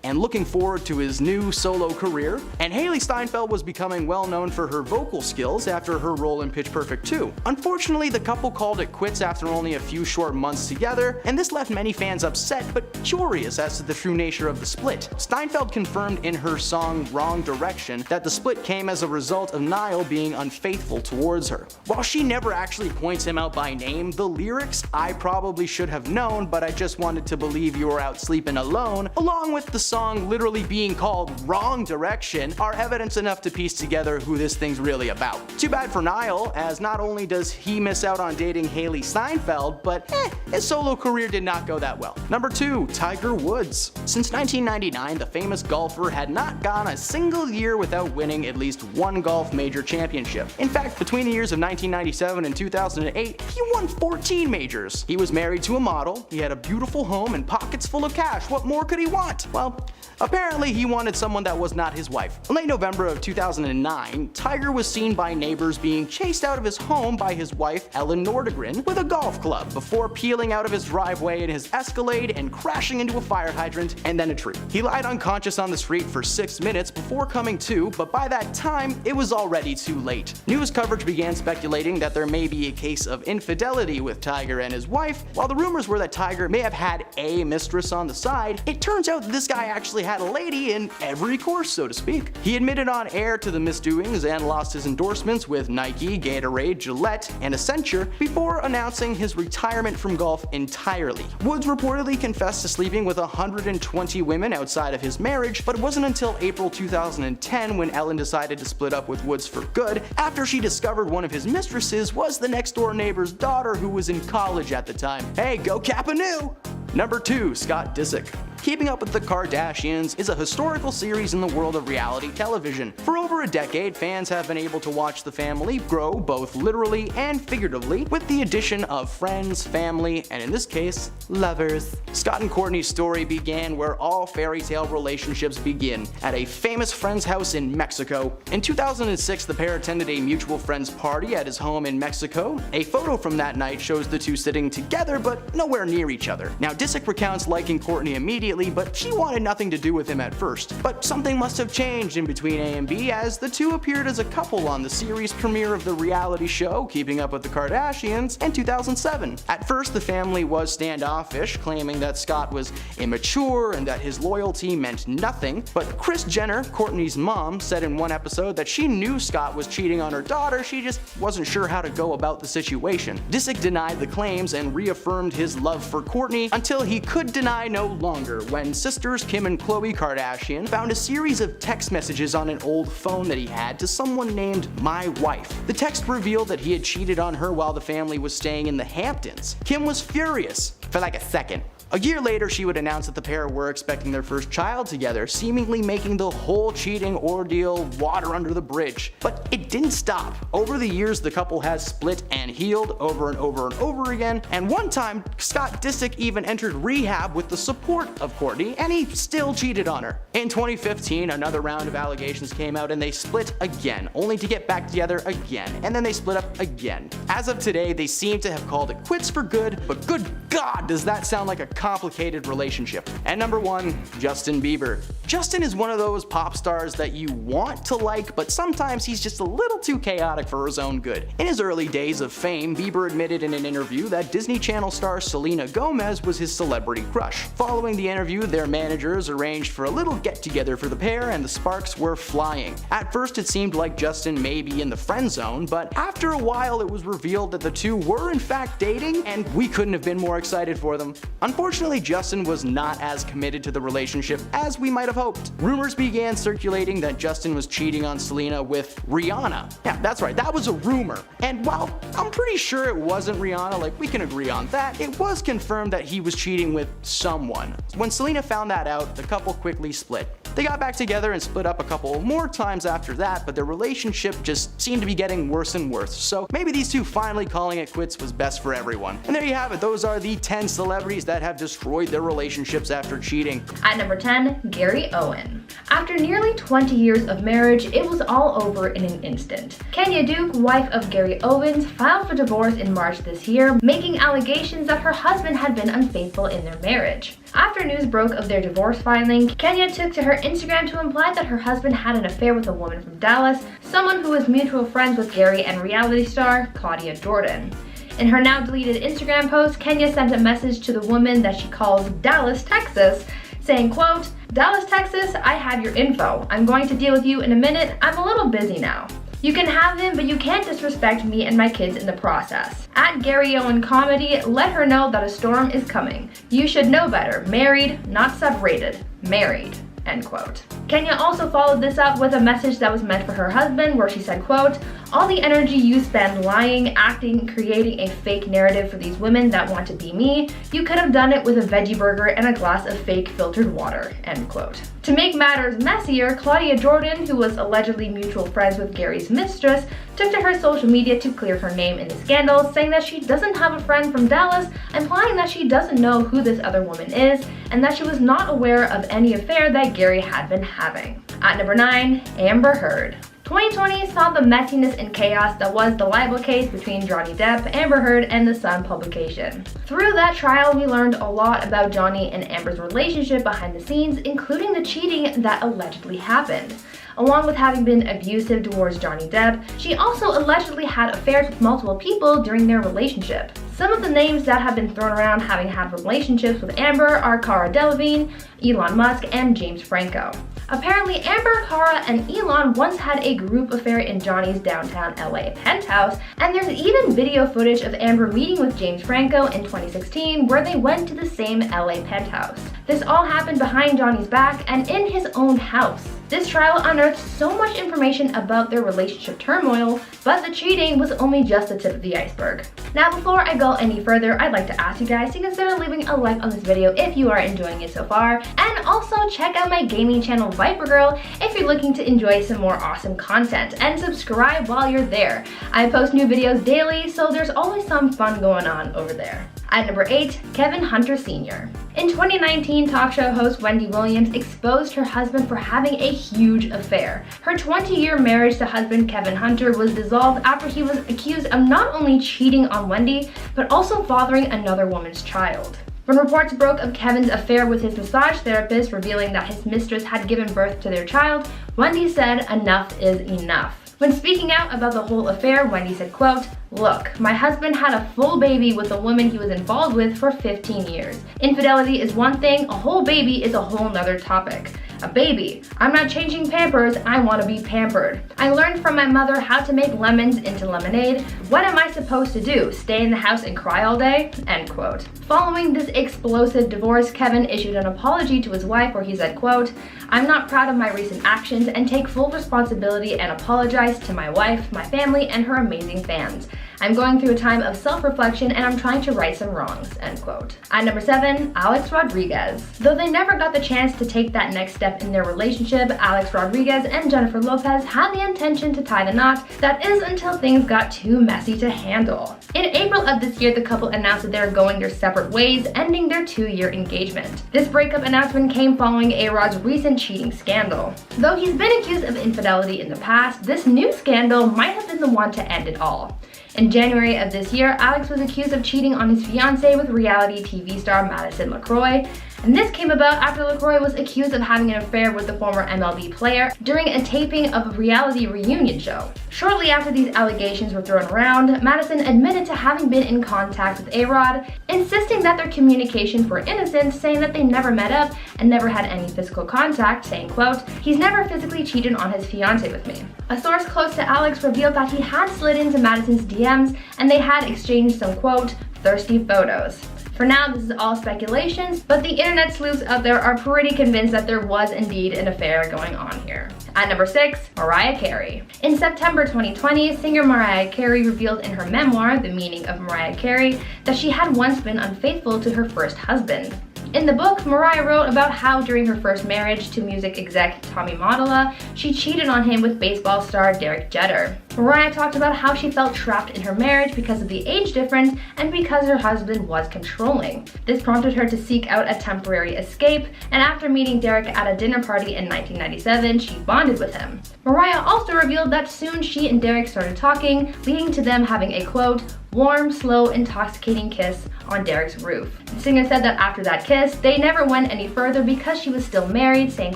S1: and looking forward to his new solo career, and Hailee Steinfeld was becoming well known for her vocal skills after her role in Pitch Perfect 2. Unfortunately, the couple called it quits after only a few short months together, and this left many fans upset but curious as to the true nature of the split. Steinfeld confirmed in her song Wrong Direction that the split came as a result of Niall being unfaithful towards her. While she never actually points him out by name, the lyrics "I probably should have known, but I just wanted to believe you were out sleeping alone," along with the song literally being called Wrong Direction, are evidence enough to piece together who this thing's really about. Too bad for Niall, as not only does he miss out on dating Hailee Steinfeld, but his solo career did not go that well. Number 2. Tiger Woods. Since 1999, the famous golfer had not gone a single year without winning at least one golf major championship. In fact, between the years of 1997 and 2008, he won 14 majors. He was married to a model, he had a beautiful home and pockets full of cash. What more could he want? Well, apparently he wanted someone that was not his wife. In late November of 2009, Tiger was seen by neighbors being chased out of his home by his wife, Ellen Nordegren, with a golf club before peeling out of his driveway in his Escalade and crashing into a fire hydrant and then a tree. He lied unconscious on the street for 6 minutes before coming to, but by that time, it was already too late. News coverage began speculating that there may be a case of infidelity with Tiger and his wife. While the rumors were that Tiger may have had a mistress on the side, it turns out that this guy actually had a lady in every course, so to speak. He admitted on air to the misdoings and lost his endorsements with Nike, Gatorade, Gillette, and Accenture before announcing his retirement from golf entirely. Woods reportedly confessed to sleeping with 120 women outside of his marriage, but it wasn't until April 2010 when Ellen decided to split up with Woods for good after she discovered one of his mistresses was the next door neighbor's daughter who was in college at the time. Hey, go Kappa Nu! Number 2. Scott Disick. Keeping Up with the Kardashians is a historical series in the world of reality television. For over a decade, fans have been able to watch the family grow both literally and figuratively with the addition of friends, family, and in this case, lovers. Scott and Kourtney's story began where all fairy tale relationships begin, at a famous friend's house in Mexico. In 2006, the pair attended a mutual friend's party at his home in Mexico. A photo from that night shows the two sitting together but nowhere near each other. Now, Disick recounts liking Kourtney immediately, but she wanted nothing to do with him at first. But something must have changed in between A and B, as the two appeared as a couple on the series premiere of the reality show Keeping Up with the Kardashians in 2007. At first, the family was standoffish, claiming that Scott was immature and that his loyalty meant nothing. But Kris Jenner, Kourtney's mom, said in one episode that she knew Scott was cheating on her daughter, she just wasn't sure how to go about the situation. Disick denied the claims and reaffirmed his love for Kourtney until he could deny no longer, when sisters Kim and Khloe Kardashian found a series of text messages on an old phone that he had to someone named My Wife. The text revealed that he had cheated on her while the family was staying in the Hamptons. Kim was furious for like a second. A year later, she would announce that the pair were expecting their first child together, seemingly making the whole cheating ordeal water under the bridge. But it didn't stop. Over the years, the couple has split and healed over and over and over again, and one time, Scott Disick even entered rehab with the support of Kourtney, and he still cheated on her. In 2015, another round of allegations came out and they split again, only to get back together again, and then they split up again. As of today, they seem to have called it quits for good, but good God, does that sound like a complicated relationship. And number 1, Justin Bieber. Justin is one of those pop stars that you want to like, but sometimes he's just a little too chaotic for his own good. In his early days of fame, Bieber admitted in an interview that Disney Channel star Selena Gomez was his celebrity crush. Following the interview, their managers arranged for a little get-together for the pair, and the sparks were flying. At first, it seemed like Justin may be in the friend zone, but after a while, it was revealed that the two were in fact dating, and we couldn't have been more excited for them. Unfortunately, Justin was not as committed to the relationship as we might have hoped. Rumors began circulating that Justin was cheating on Selena with Rihanna. Yeah, that's right, that was a rumor. And while I'm pretty sure it wasn't Rihanna, like we can agree on that, it was confirmed that he was cheating with someone. When Selena found that out, the couple quickly split. They got back together and split up a couple more times after that, but their relationship just seemed to be getting worse and worse. So maybe these two finally calling it quits was best for everyone. And there you have it, those are the 10 celebrities that have destroyed their relationships after cheating.
S4: At number 10, Gary Owen. After nearly 20 years of marriage, it was all over in an instant. Kenya Duke, wife of Gary Owens, filed for divorce in March this year, making allegations that her husband had been unfaithful in their marriage. After news broke of their divorce filing, Kenya took to her Instagram to imply that her husband had an affair with a woman from Dallas, someone who was mutual friends with Gary and reality star Claudia Jordan. In her now deleted Instagram post, Kenya sent a message to the woman that she calls Dallas, Texas, saying, quote, "Dallas, Texas, I have your info. I'm going to deal with you in a minute. I'm a little busy now. You can have him, but you can't disrespect me and my kids in the process. At Gary Owen Comedy, let her know that a storm is coming. You should know better. Married, not separated. Married." End quote. Kenya also followed this up with a message that was meant for her husband, where she said, quote, "All the energy you spend lying, acting, creating a fake narrative for these women that want to be me, you could have done it with a veggie burger and a glass of fake filtered water." End quote. To make matters messier, Claudia Jordan, who was allegedly mutual friends with Gary's mistress, took to her social media to clear her name in the scandal, saying that she doesn't have a friend from Dallas, implying that she doesn't know who this other woman is, and that she was not aware of any affair that Gary had been having. At number 9, Amber Heard. 2020 saw the messiness and chaos that was the libel case between Johnny Depp, Amber Heard, and The Sun publication. Through that trial, we learned a lot about Johnny and Amber's relationship behind the scenes, including the cheating that allegedly happened. Along with having been abusive towards Johnny Depp, she also allegedly had affairs with multiple people during their relationship. Some of the names that have been thrown around having had relationships with Amber are Cara Delevingne, Elon Musk, and James Franco. Apparently, Amber, Cara, and Elon once had a group affair in Johnny's downtown LA penthouse, and there's even video footage of Amber meeting with James Franco in 2016 where they went to the same LA penthouse. This all happened behind Johnny's back and in his own house. This trial unearthed so much information about their relationship turmoil, but the cheating was only just the tip of the iceberg. Now, before I go any further, I'd like to ask you guys to consider leaving a like on this video if you are enjoying it so far, and also check out my gaming channel Viper Girl if you're looking to enjoy some more awesome content, and subscribe while you're there. I post new videos daily, so there's always some fun going on over there. At number 8, Kevin Hunter Sr. In 2019, talk show host Wendy Williams exposed her husband for having a huge affair. Her 20-year marriage to husband Kevin Hunter was dissolved after he was accused of not only cheating on Wendy, but also fathering another woman's child. When reports broke of Kevin's affair with his massage therapist, revealing that his mistress had given birth to their child, Wendy said, "Enough is enough." When speaking out about the whole affair, Wendy said, quote, "Look, my husband had a full baby with a woman he was involved with for 15 years. Infidelity is one thing, a whole baby is a whole nother topic. A baby. I'm not changing Pampers, I want to be pampered. I learned from my mother how to make lemons into lemonade. What am I supposed to do? Stay in the house and cry all day?" End quote. Following this explosive divorce, Kevin issued an apology to his wife where he said, quote, "I'm not proud of my recent actions and take full responsibility and apologize to my wife, my family, and her amazing fans. I'm going through a time of self-reflection and I'm trying to right some wrongs." End quote. At number 7, Alex Rodriguez. Though they never got the chance to take that next step in their relationship, Alex Rodriguez and Jennifer Lopez had the intention to tie the knot. That is until things got too messy to handle. In April of this year, the couple announced that they're going their separate ways, ending their 2-year engagement. This breakup announcement came following A-Rod's recent cheating scandal. Though he's been accused of infidelity in the past, this new scandal might have been the one to end it all. In January of this year, Alex was accused of cheating on his fiancée with reality TV star Madison LaCroix, and this came about after LaCroix was accused of having an affair with the former MLB player during a taping of a reality reunion show. Shortly after these allegations were thrown around, Madison admitted to having been in contact with A-Rod, insisting that their communications were innocent, saying that they never met up and never had any physical contact, saying, quote, "He's never physically cheated on his fiancée with me." A source close to Alex revealed that he had slid into Madison's DMs and they had exchanged some, quote, "thirsty photos." For now, this is all speculations, but the internet sleuths out there are pretty convinced that there was indeed an affair going on here. At number 6, Mariah Carey. In September 2020, singer Mariah Carey revealed in her memoir, The Meaning of Mariah Carey, that she had once been unfaithful to her first husband. In the book, Mariah wrote about how during her first marriage to music exec Tommy Mottola, she cheated on him with baseball star Derek Jeter. Mariah talked about how she felt trapped in her marriage because of the age difference and because her husband was controlling. This prompted her to seek out a temporary escape, and after meeting Derek at a dinner party in 1997, she bonded with him. Mariah also revealed that soon she and Derek started talking, leading to them having a quote, warm, slow, intoxicating kiss on Derek's roof. The singer said that after that kiss, they never went any further because she was still married, saying,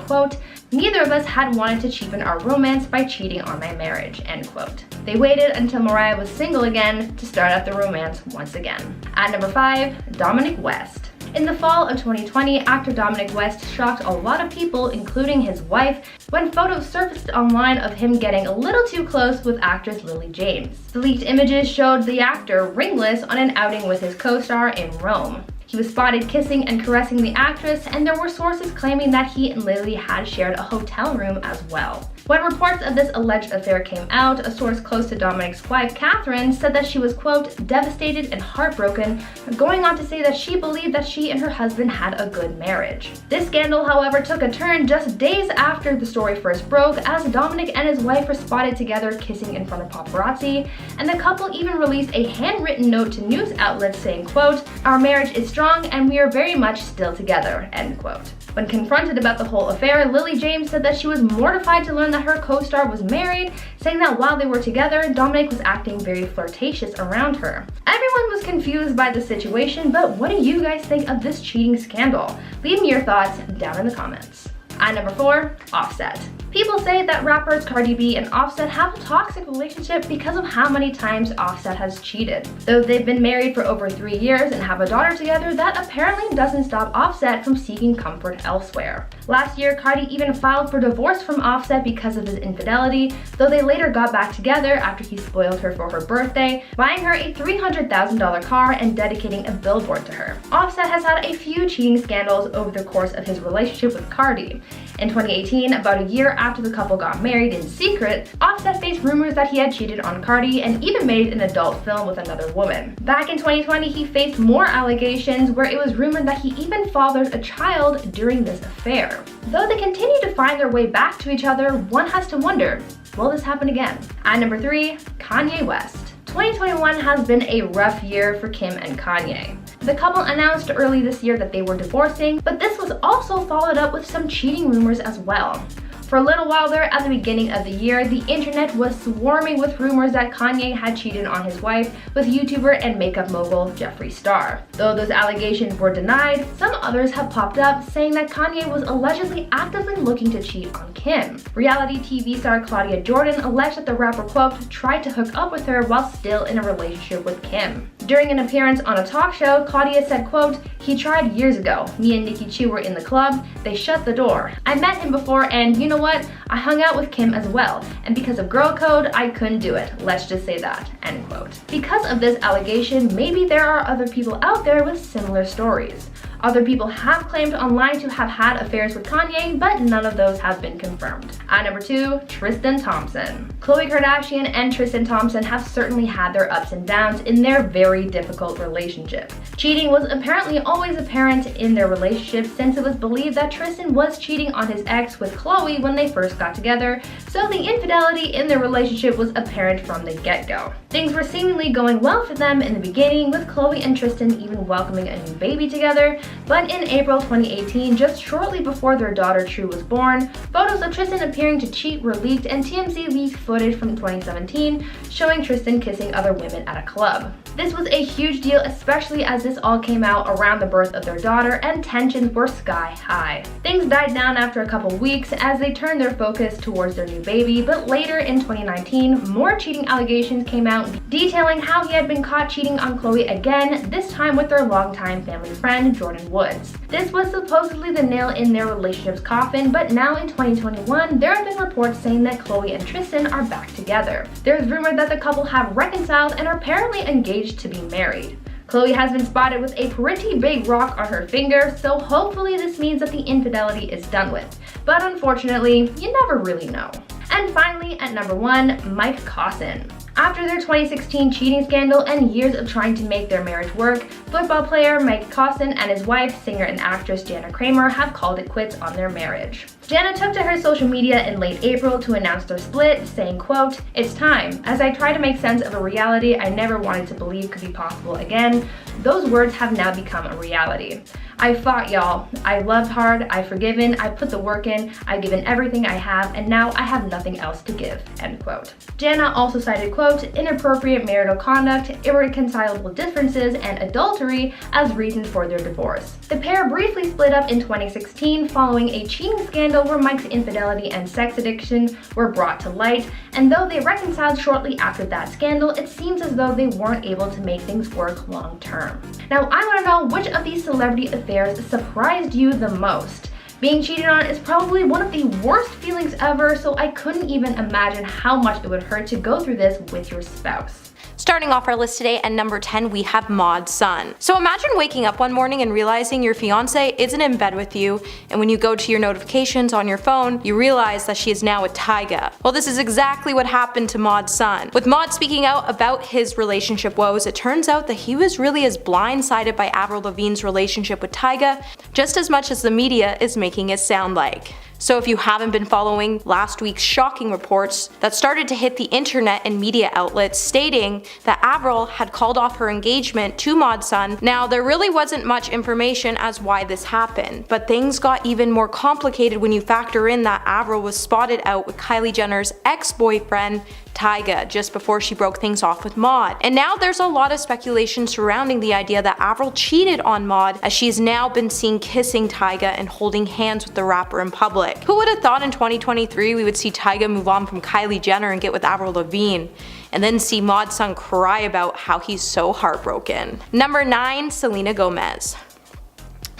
S4: quote, neither of us had wanted to cheapen our romance by cheating on my marriage, end quote. They waited until Mariah was single again to start up the romance once again. At number 5, Dominic West. In the fall of 2020, actor Dominic West shocked a lot of people, including his wife, when photos surfaced online of him getting a little too close with actress Lily James. The leaked images showed the actor ringless on an outing with his co-star in Rome. He was spotted kissing and caressing the actress, and there were sources claiming that he and Lily had shared a hotel room as well. When reports of this alleged affair came out, a source close to Dominic's wife, Catherine, said that she was, quote, devastated and heartbroken, going on to say that she believed that she and her husband had a good marriage. This scandal, however, took a turn just days after the story first broke, as Dominic and his wife were spotted together kissing in front of paparazzi, and the couple even released a handwritten note to news outlets saying, quote, our marriage is strong and we are very much still together, end quote. When confronted about the whole affair, Lily James said that she was mortified to learn that her co-star was married, saying that while they were together, Dominic was acting very flirtatious around her. Everyone was confused by the situation, but what do you guys think of this cheating scandal? Leave me your thoughts down in the comments. At number 4, Offset. People say that rappers Cardi B and Offset have a toxic relationship because of how many times Offset has cheated. Though they've been married for over 3 years and have a daughter together, that apparently doesn't stop Offset from seeking comfort elsewhere. Last year, Cardi even filed for divorce from Offset because of his infidelity, though they later got back together after he spoiled her for her birthday, buying her a $300,000 car and dedicating a billboard to her. Offset has had a few cheating scandals over the course of his relationship with Cardi. In 2018, about a year after the couple got married in secret, Offset faced rumors that he had cheated on Cardi and even made an adult film with another woman. Back in 2020, he faced more allegations where it was rumored that he even fathered a child during this affair. Though they continue to find their way back to each other, one has to wonder, will this happen again? At number 3, Kanye West. 2021 has been a rough year for Kim and Kanye. The couple announced early this year that they were divorcing, but this was also followed up with some cheating rumors as well. For a little while there, at the beginning of the year, the internet was swarming with rumors that Kanye had cheated on his wife with YouTuber and makeup mogul Jeffree Star. Though those allegations were denied, some others have popped up saying that Kanye was allegedly actively looking to cheat on Kim. Reality TV star Claudia Jordan alleged that the rapper, quote, tried to hook up with her while still in a relationship with Kim. During an appearance on a talk show, Claudia said, quote, he tried years ago. Me and Nicki Chu were in the club. They shut the door. I met him before and you know what? I hung out with Kim as well. And because of girl code, I couldn't do it. Let's just say that, end quote. Because of this allegation, maybe there are other people out there with similar stories. Other people have claimed online to have had affairs with Kanye, but none of those have been confirmed. At number 2, Tristan Thompson. Khloe Kardashian and Tristan Thompson have certainly had their ups and downs in their very difficult relationship. Cheating was apparently always apparent in their relationship since it was believed that Tristan was cheating on his ex with Khloe when they first got together, so the infidelity in their relationship was apparent from the get-go. Things were seemingly going well for them in the beginning, with Khloe and Tristan even welcoming a new baby together, but in April 2018, just shortly before their daughter True was born, photos of Tristan appearing to cheat were leaked, and TMZ leaked footage from 2017 showing Tristan kissing other women at a club. This was a huge deal, especially as this all came out around the birth of their daughter and tensions were sky high. Things died down after a couple weeks as they turned their focus towards their new baby, but later in 2019, more cheating allegations came out detailing how he had been caught cheating on Khloe again, this time with their longtime family friend Jordyn Woods. This was supposedly the nail in their relationship's coffin, but now in 2021, there have been reports saying that Khloe and Tristan are back together. There's rumor that the couple have reconciled and are apparently engaged to be married. Khloe has been spotted with a pretty big rock on her finger, so hopefully this means that the infidelity is done with. But unfortunately, you never really know. And finally, at number 1, Mike Caussin. After their 2016 cheating scandal and years of trying to make their marriage work, football player Mike Caussin and his wife, singer and actress Jana Kramer, have called it quits on their marriage. Jana took to her social media in late April to announce their split, saying, quote, "It's time. As I try to make sense of a reality I never wanted to believe could be possible again, those words have now become a reality. I fought, y'all. I loved hard, I've forgiven, I put the work in, I've given everything I have, and now I have nothing else to give," end quote. Jana also cited, quote, "inappropriate marital conduct, irreconcilable differences, and adultery" as reasons for their divorce. The pair briefly split up in 2016 following a cheating scandal where Mike's infidelity and sex addiction were brought to light, and though they reconciled shortly after that scandal, it seems as though they weren't able to make things work long term. Now, I want to know which of these celebrity affairs surprised you the most. Being cheated on is probably one of the worst feelings ever, so I couldn't even imagine how much it would hurt to go through this with your spouse.
S5: Starting off our list today at number 10, we have Maud's son. So imagine waking up one morning and realizing your fiance isn't in bed with you, and when you go to your notifications on your phone, you realize that she is now with Tyga. Well, this is exactly what happened to Maud's son. With Maud speaking out about his relationship woes, it turns out that he was really as blindsided by Avril Lavigne's relationship with Tyga just as much as the media is making it sound like. So if you haven't been following last week's shocking reports that started to hit the internet and media outlets stating that Avril had called off her engagement to Maud's son, now there really wasn't much information as why this happened, but things got even more complicated when you factor in that Avril was spotted out with Kylie Jenner's ex-boyfriend Tyga just before she broke things off with Maud. And now there's a lot of speculation surrounding the idea that Avril cheated on Maud, as she's now been seen kissing Tyga and holding hands with the rapper in public. Who would have thought in 2023 we would see Tyga move on from Kylie Jenner and get with Avril Lavigne, and then see Maud's son cry about how he's so heartbroken. Number 9, Selena Gomez.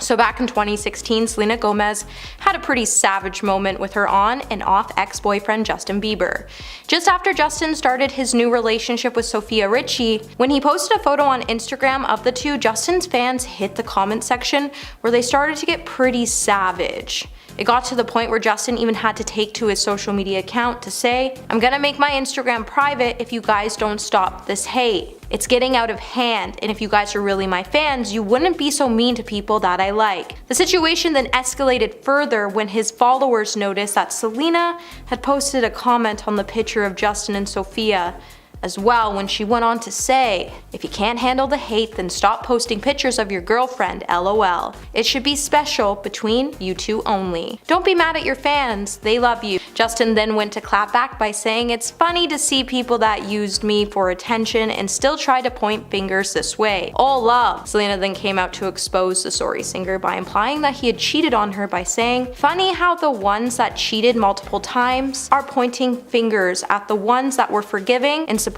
S5: So back in 2016, Selena Gomez had a pretty savage moment with her on and off ex-boyfriend Justin Bieber. Just after Justin started his new relationship with Sofia Richie, when he posted a photo on Instagram of the two, Justin's fans hit the comment section where they started to get pretty savage. It got to the point where Justin even had to take to his social media account to say, "I'm gonna make my Instagram private if you guys don't stop this hate. It's getting out of hand, and if you guys are really my fans, you wouldn't be so mean to people that I like." The situation then escalated further when his followers noticed that Selena had posted a comment on the picture of Justin and Sofia as well, when she went on to say, "If you can't handle the hate, then stop posting pictures of your girlfriend, LOL. It should be special between you two only. Don't be mad at your fans, they love you." Justin then went to clap back by saying, "It's funny to see people that used me for attention and still try to point fingers this way. All love." Selena then came out to expose the sorry singer by implying that he had cheated on her by saying, "Funny how the ones that cheated multiple times are pointing fingers at the ones that were forgiving and supportive.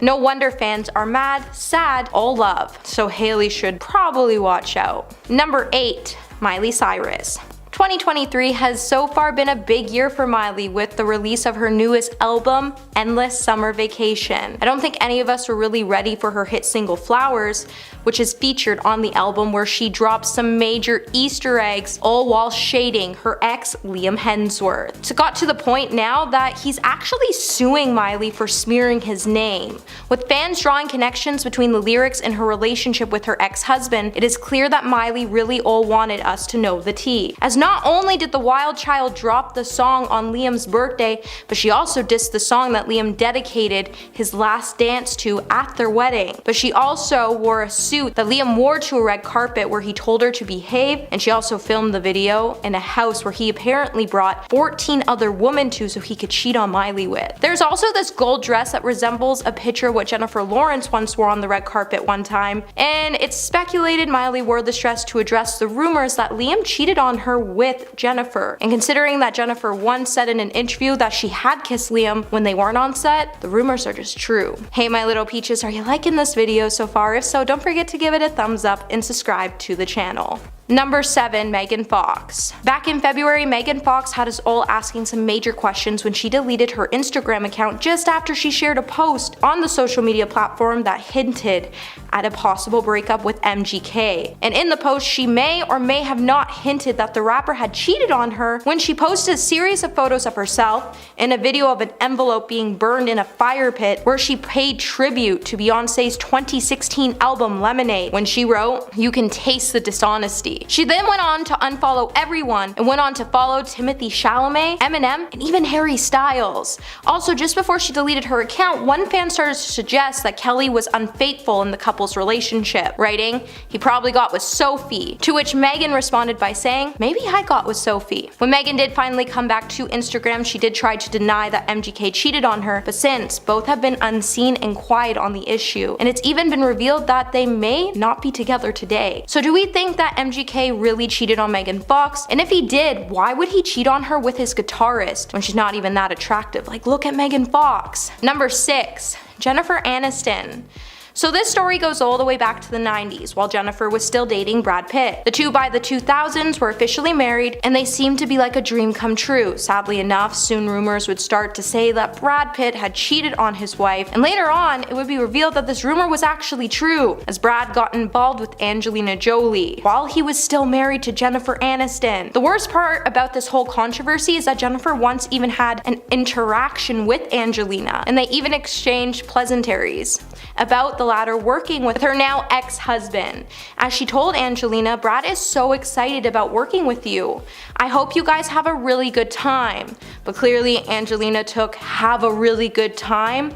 S5: No wonder fans are mad, sad, all love." So Hailey should probably watch out. Number 8, Miley Cyrus. 2023 has so far been a big year for Miley with the release of her newest album, Endless Summer Vacation. I don't think any of us were really ready for her hit single Flowers, which is featured on the album, where she drops some major Easter eggs, all while shading her ex Liam Hemsworth. It got to the point now that he's actually suing Miley for smearing his name. With fans drawing connections between the lyrics and her relationship with her ex-husband, it is clear that Miley really all wanted us to know the tea. As not only did the Wild Child drop the song on Liam's birthday, but she also dissed the song that Liam dedicated his last dance to at their wedding. But she also wore a suit that Liam wore to a red carpet where he told her to behave, and she also filmed the video in a house where he apparently brought 14 other women to so he could cheat on Miley with. There's also this gold dress that resembles a picture of what Jennifer Lawrence once wore on the red carpet one time, and it's speculated Miley wore this dress to address the rumors that Liam cheated on her with Jennifer. And considering that Jennifer once said in an interview that she had kissed Liam when they weren't on set, the rumors are just true. Hey my little peaches, are you liking this video so far? If so, don't forget to give it a thumbs up and subscribe to the channel. Number 7. Megan Fox. Back in February, Megan Fox had us all asking some major questions when she deleted her Instagram account just after she shared a post on the social media platform that hinted at a possible breakup with MGK. And in the post, she may or may have not hinted that the rapper had cheated on her when she posted a series of photos of herself and a video of an envelope being burned in a fire pit where she paid tribute to Beyonce's 2016 album Lemonade when she wrote, "You can taste the dishonesty." She then went on to unfollow everyone and went on to follow Timothée Chalamet, Eminem, and even Harry Styles. Also, just before she deleted her account, one fan started to suggest that Kelly was unfaithful in the couple's relationship, writing, "He probably got with Sophie," to which Megan responded by saying, "Maybe I got with Sophie." When Megan did finally come back to Instagram, she did try to deny that MGK cheated on her, but since both have been unseen and quiet on the issue, and it's even been revealed that they may not be together today. So do we think that MGK really cheated on Megan Fox? And if he did, why would he cheat on her with his guitarist when she's not even that attractive? Like, look at Megan Fox. Number 6. Jennifer Aniston. So this story goes all the way back to the 90s, while Jennifer was still dating Brad Pitt. The two by the 2000s were officially married, and they seemed to be like a dream come true. Sadly enough, soon rumors would start to say that Brad Pitt had cheated on his wife, and later on, it would be revealed that this rumor was actually true, as Brad got involved with Angelina Jolie, while he was still married to Jennifer Aniston. The worst part about this whole controversy is that Jennifer once even had an interaction with Angelina, and they even exchanged pleasantries about the latter working with her now ex-husband. As she told Angelina, "Brad is so excited about working with you. I hope you guys have a really good time." But clearly Angelina took "have a really good time"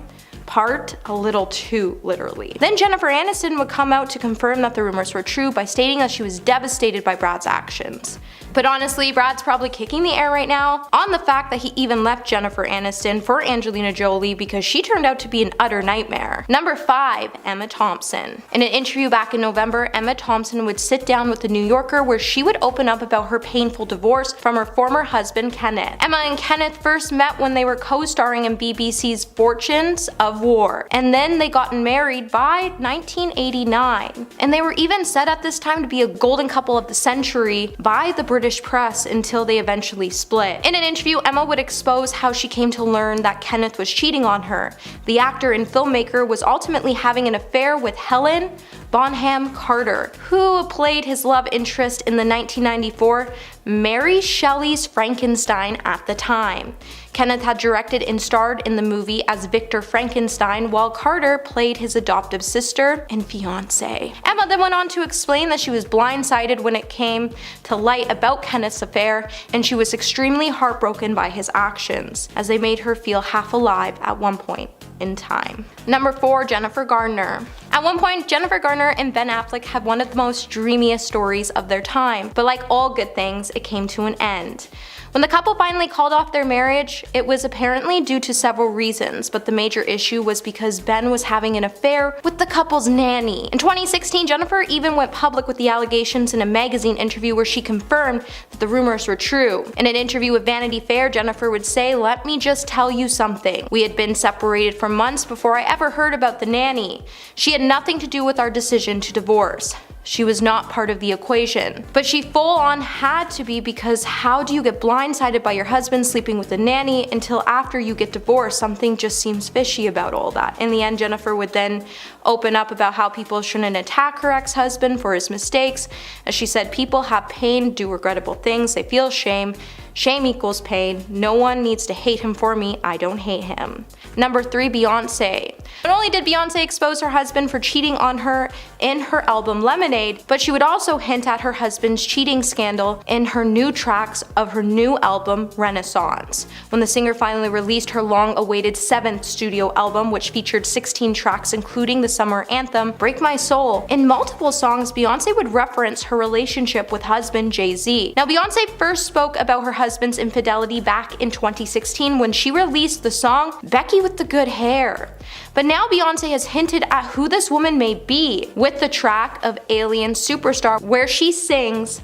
S5: part a little too literally. Then Jennifer Aniston would come out to confirm that the rumors were true by stating that she was devastated by Brad's actions. But honestly, Brad's probably kicking the air right now on the fact that he even left Jennifer Aniston for Angelina Jolie because she turned out to be an utter nightmare. Number 5. Emma Thompson. In an interview back in November, Emma Thompson would sit down with The New Yorker where she would open up about her painful divorce from her former husband Kenneth. Emma and Kenneth first met when they were co-starring in BBC's Fortunes of War, and then they got married by 1989. And they were even said at this time to be a golden couple of the century by the British press until they eventually split. In an interview, Emma would expose how she came to learn that Kenneth was cheating on her. The actor and filmmaker was ultimately having an affair with Helen Bonham Carter, who played his love interest in the 1994 Mary Shelley's Frankenstein at the time. Kenneth had directed and starred in the movie as Victor Frankenstein, while Carter played his adoptive sister and fiancé. Emma then went on to explain that she was blindsided when it came to light about Kenneth's affair, and she was extremely heartbroken by his actions, as they made her feel half alive at one point in time. Number 4. Jennifer Garner. At one point, Jennifer Garner and Ben Affleck had one of the most dreamiest stories of their time, but like all good things, it came to an end. When the couple finally called off their marriage, it was apparently due to several reasons, but the major issue was because Ben was having an affair with the couple's nanny. In 2016, Jennifer even went public with the allegations in a magazine interview where she confirmed that the rumors were true. In an interview with Vanity Fair, Jennifer would say, "Let me just tell you something. We had been separated for months before I ever heard about the nanny. She had nothing to do with our decision to divorce. She was not part of the equation. But she full on had to be, because how do you get blindsided by your husband sleeping with a nanny until after you get divorced? Something just seems fishy about all that." In the end, Jennifer would then open up about how people shouldn't attack her ex-husband for his mistakes. As she said, "People have pain, do regrettable things, they feel shame. Shame equals pain. No one needs to hate him for me. I don't hate him." Number 3. Beyonce. Not only did Beyonce expose her husband for cheating on her in her album Lemonade, but she would also hint at her husband's cheating scandal in her new tracks of her new album Renaissance. When the singer finally released her long-awaited 7th studio album, which featured 16 tracks including the summer anthem Break My Soul, in multiple songs Beyonce would reference her relationship with husband Jay-Z. Now, Beyonce first spoke about her husband's infidelity back in 2016 when she released the song Becky with the Good Hair. But now Beyonce has hinted at who this woman may be with the track of Alien Superstar, where she sings,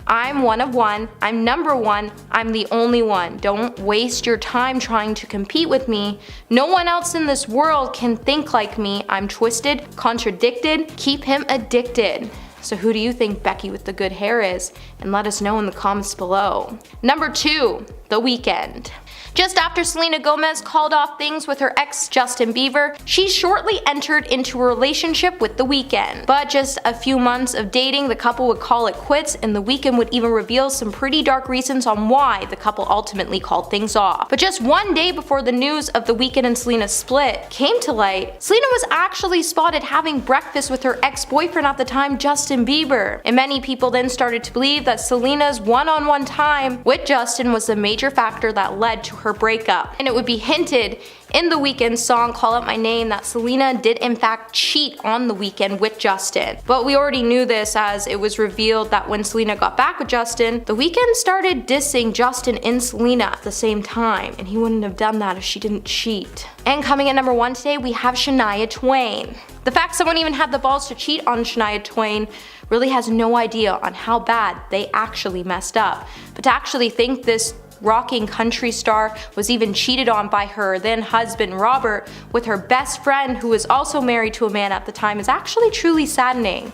S5: "I'm one of one, I'm number one, I'm the only one. Don't waste your time trying to compete with me. No one else in this world can think like me. I'm twisted, contradicted, keep him addicted." So who do you think Becky with the good hair is? And let us know in the comments below. Number 2, The Weeknd. Just after Selena Gomez called off things with her ex Justin Bieber, she shortly entered into a relationship with The Weeknd. But just a few months of dating, the couple would call it quits, and The Weeknd would even reveal some pretty dark reasons on why the couple ultimately called things off. But just one day before the news of The Weeknd and Selena's split came to light, Selena was actually spotted having breakfast with her ex-boyfriend at the time, Justin Bieber. And many people then started to believe that Selena's one-on-one time with Justin was the major factor that led to her breakup. And it would be hinted in The Weeknd's song Call Out My Name that Selena did in fact cheat on The Weeknd with Justin. But we already knew this, as it was revealed that when Selena got back with Justin, The Weeknd started dissing Justin and Selena at the same time, and he wouldn't have done that if she didn't cheat. And coming at number 1 today, we have Shania Twain. The fact someone even had the balls to cheat on Shania Twain really has no idea on how bad they actually messed up. But to actually think this rocking country star was even cheated on by her then husband Robert with her best friend, who was also married to a man at the time, is actually truly saddening.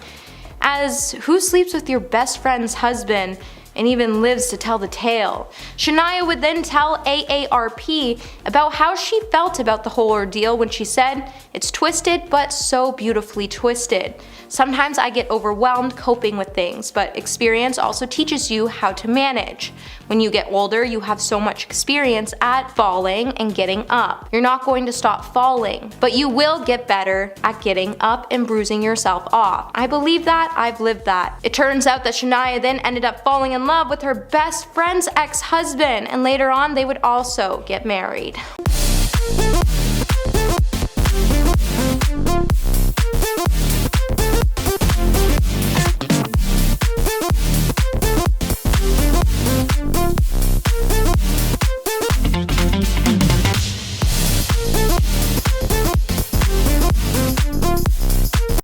S5: As who sleeps with your best friend's husband and even lives to tell the tale? Shania would then tell AARP about how she felt about the whole ordeal when she said, "It's twisted, but so beautifully twisted. Sometimes I get overwhelmed coping with things, but experience also teaches you how to manage. When you get older, you have so much experience at falling and getting up. You're not going to stop falling, but you will get better at getting up and bruising yourself off. I believe that, I've lived that." It turns out that Shania then ended up falling in love with her best friend's ex-husband, and later on they would also get married.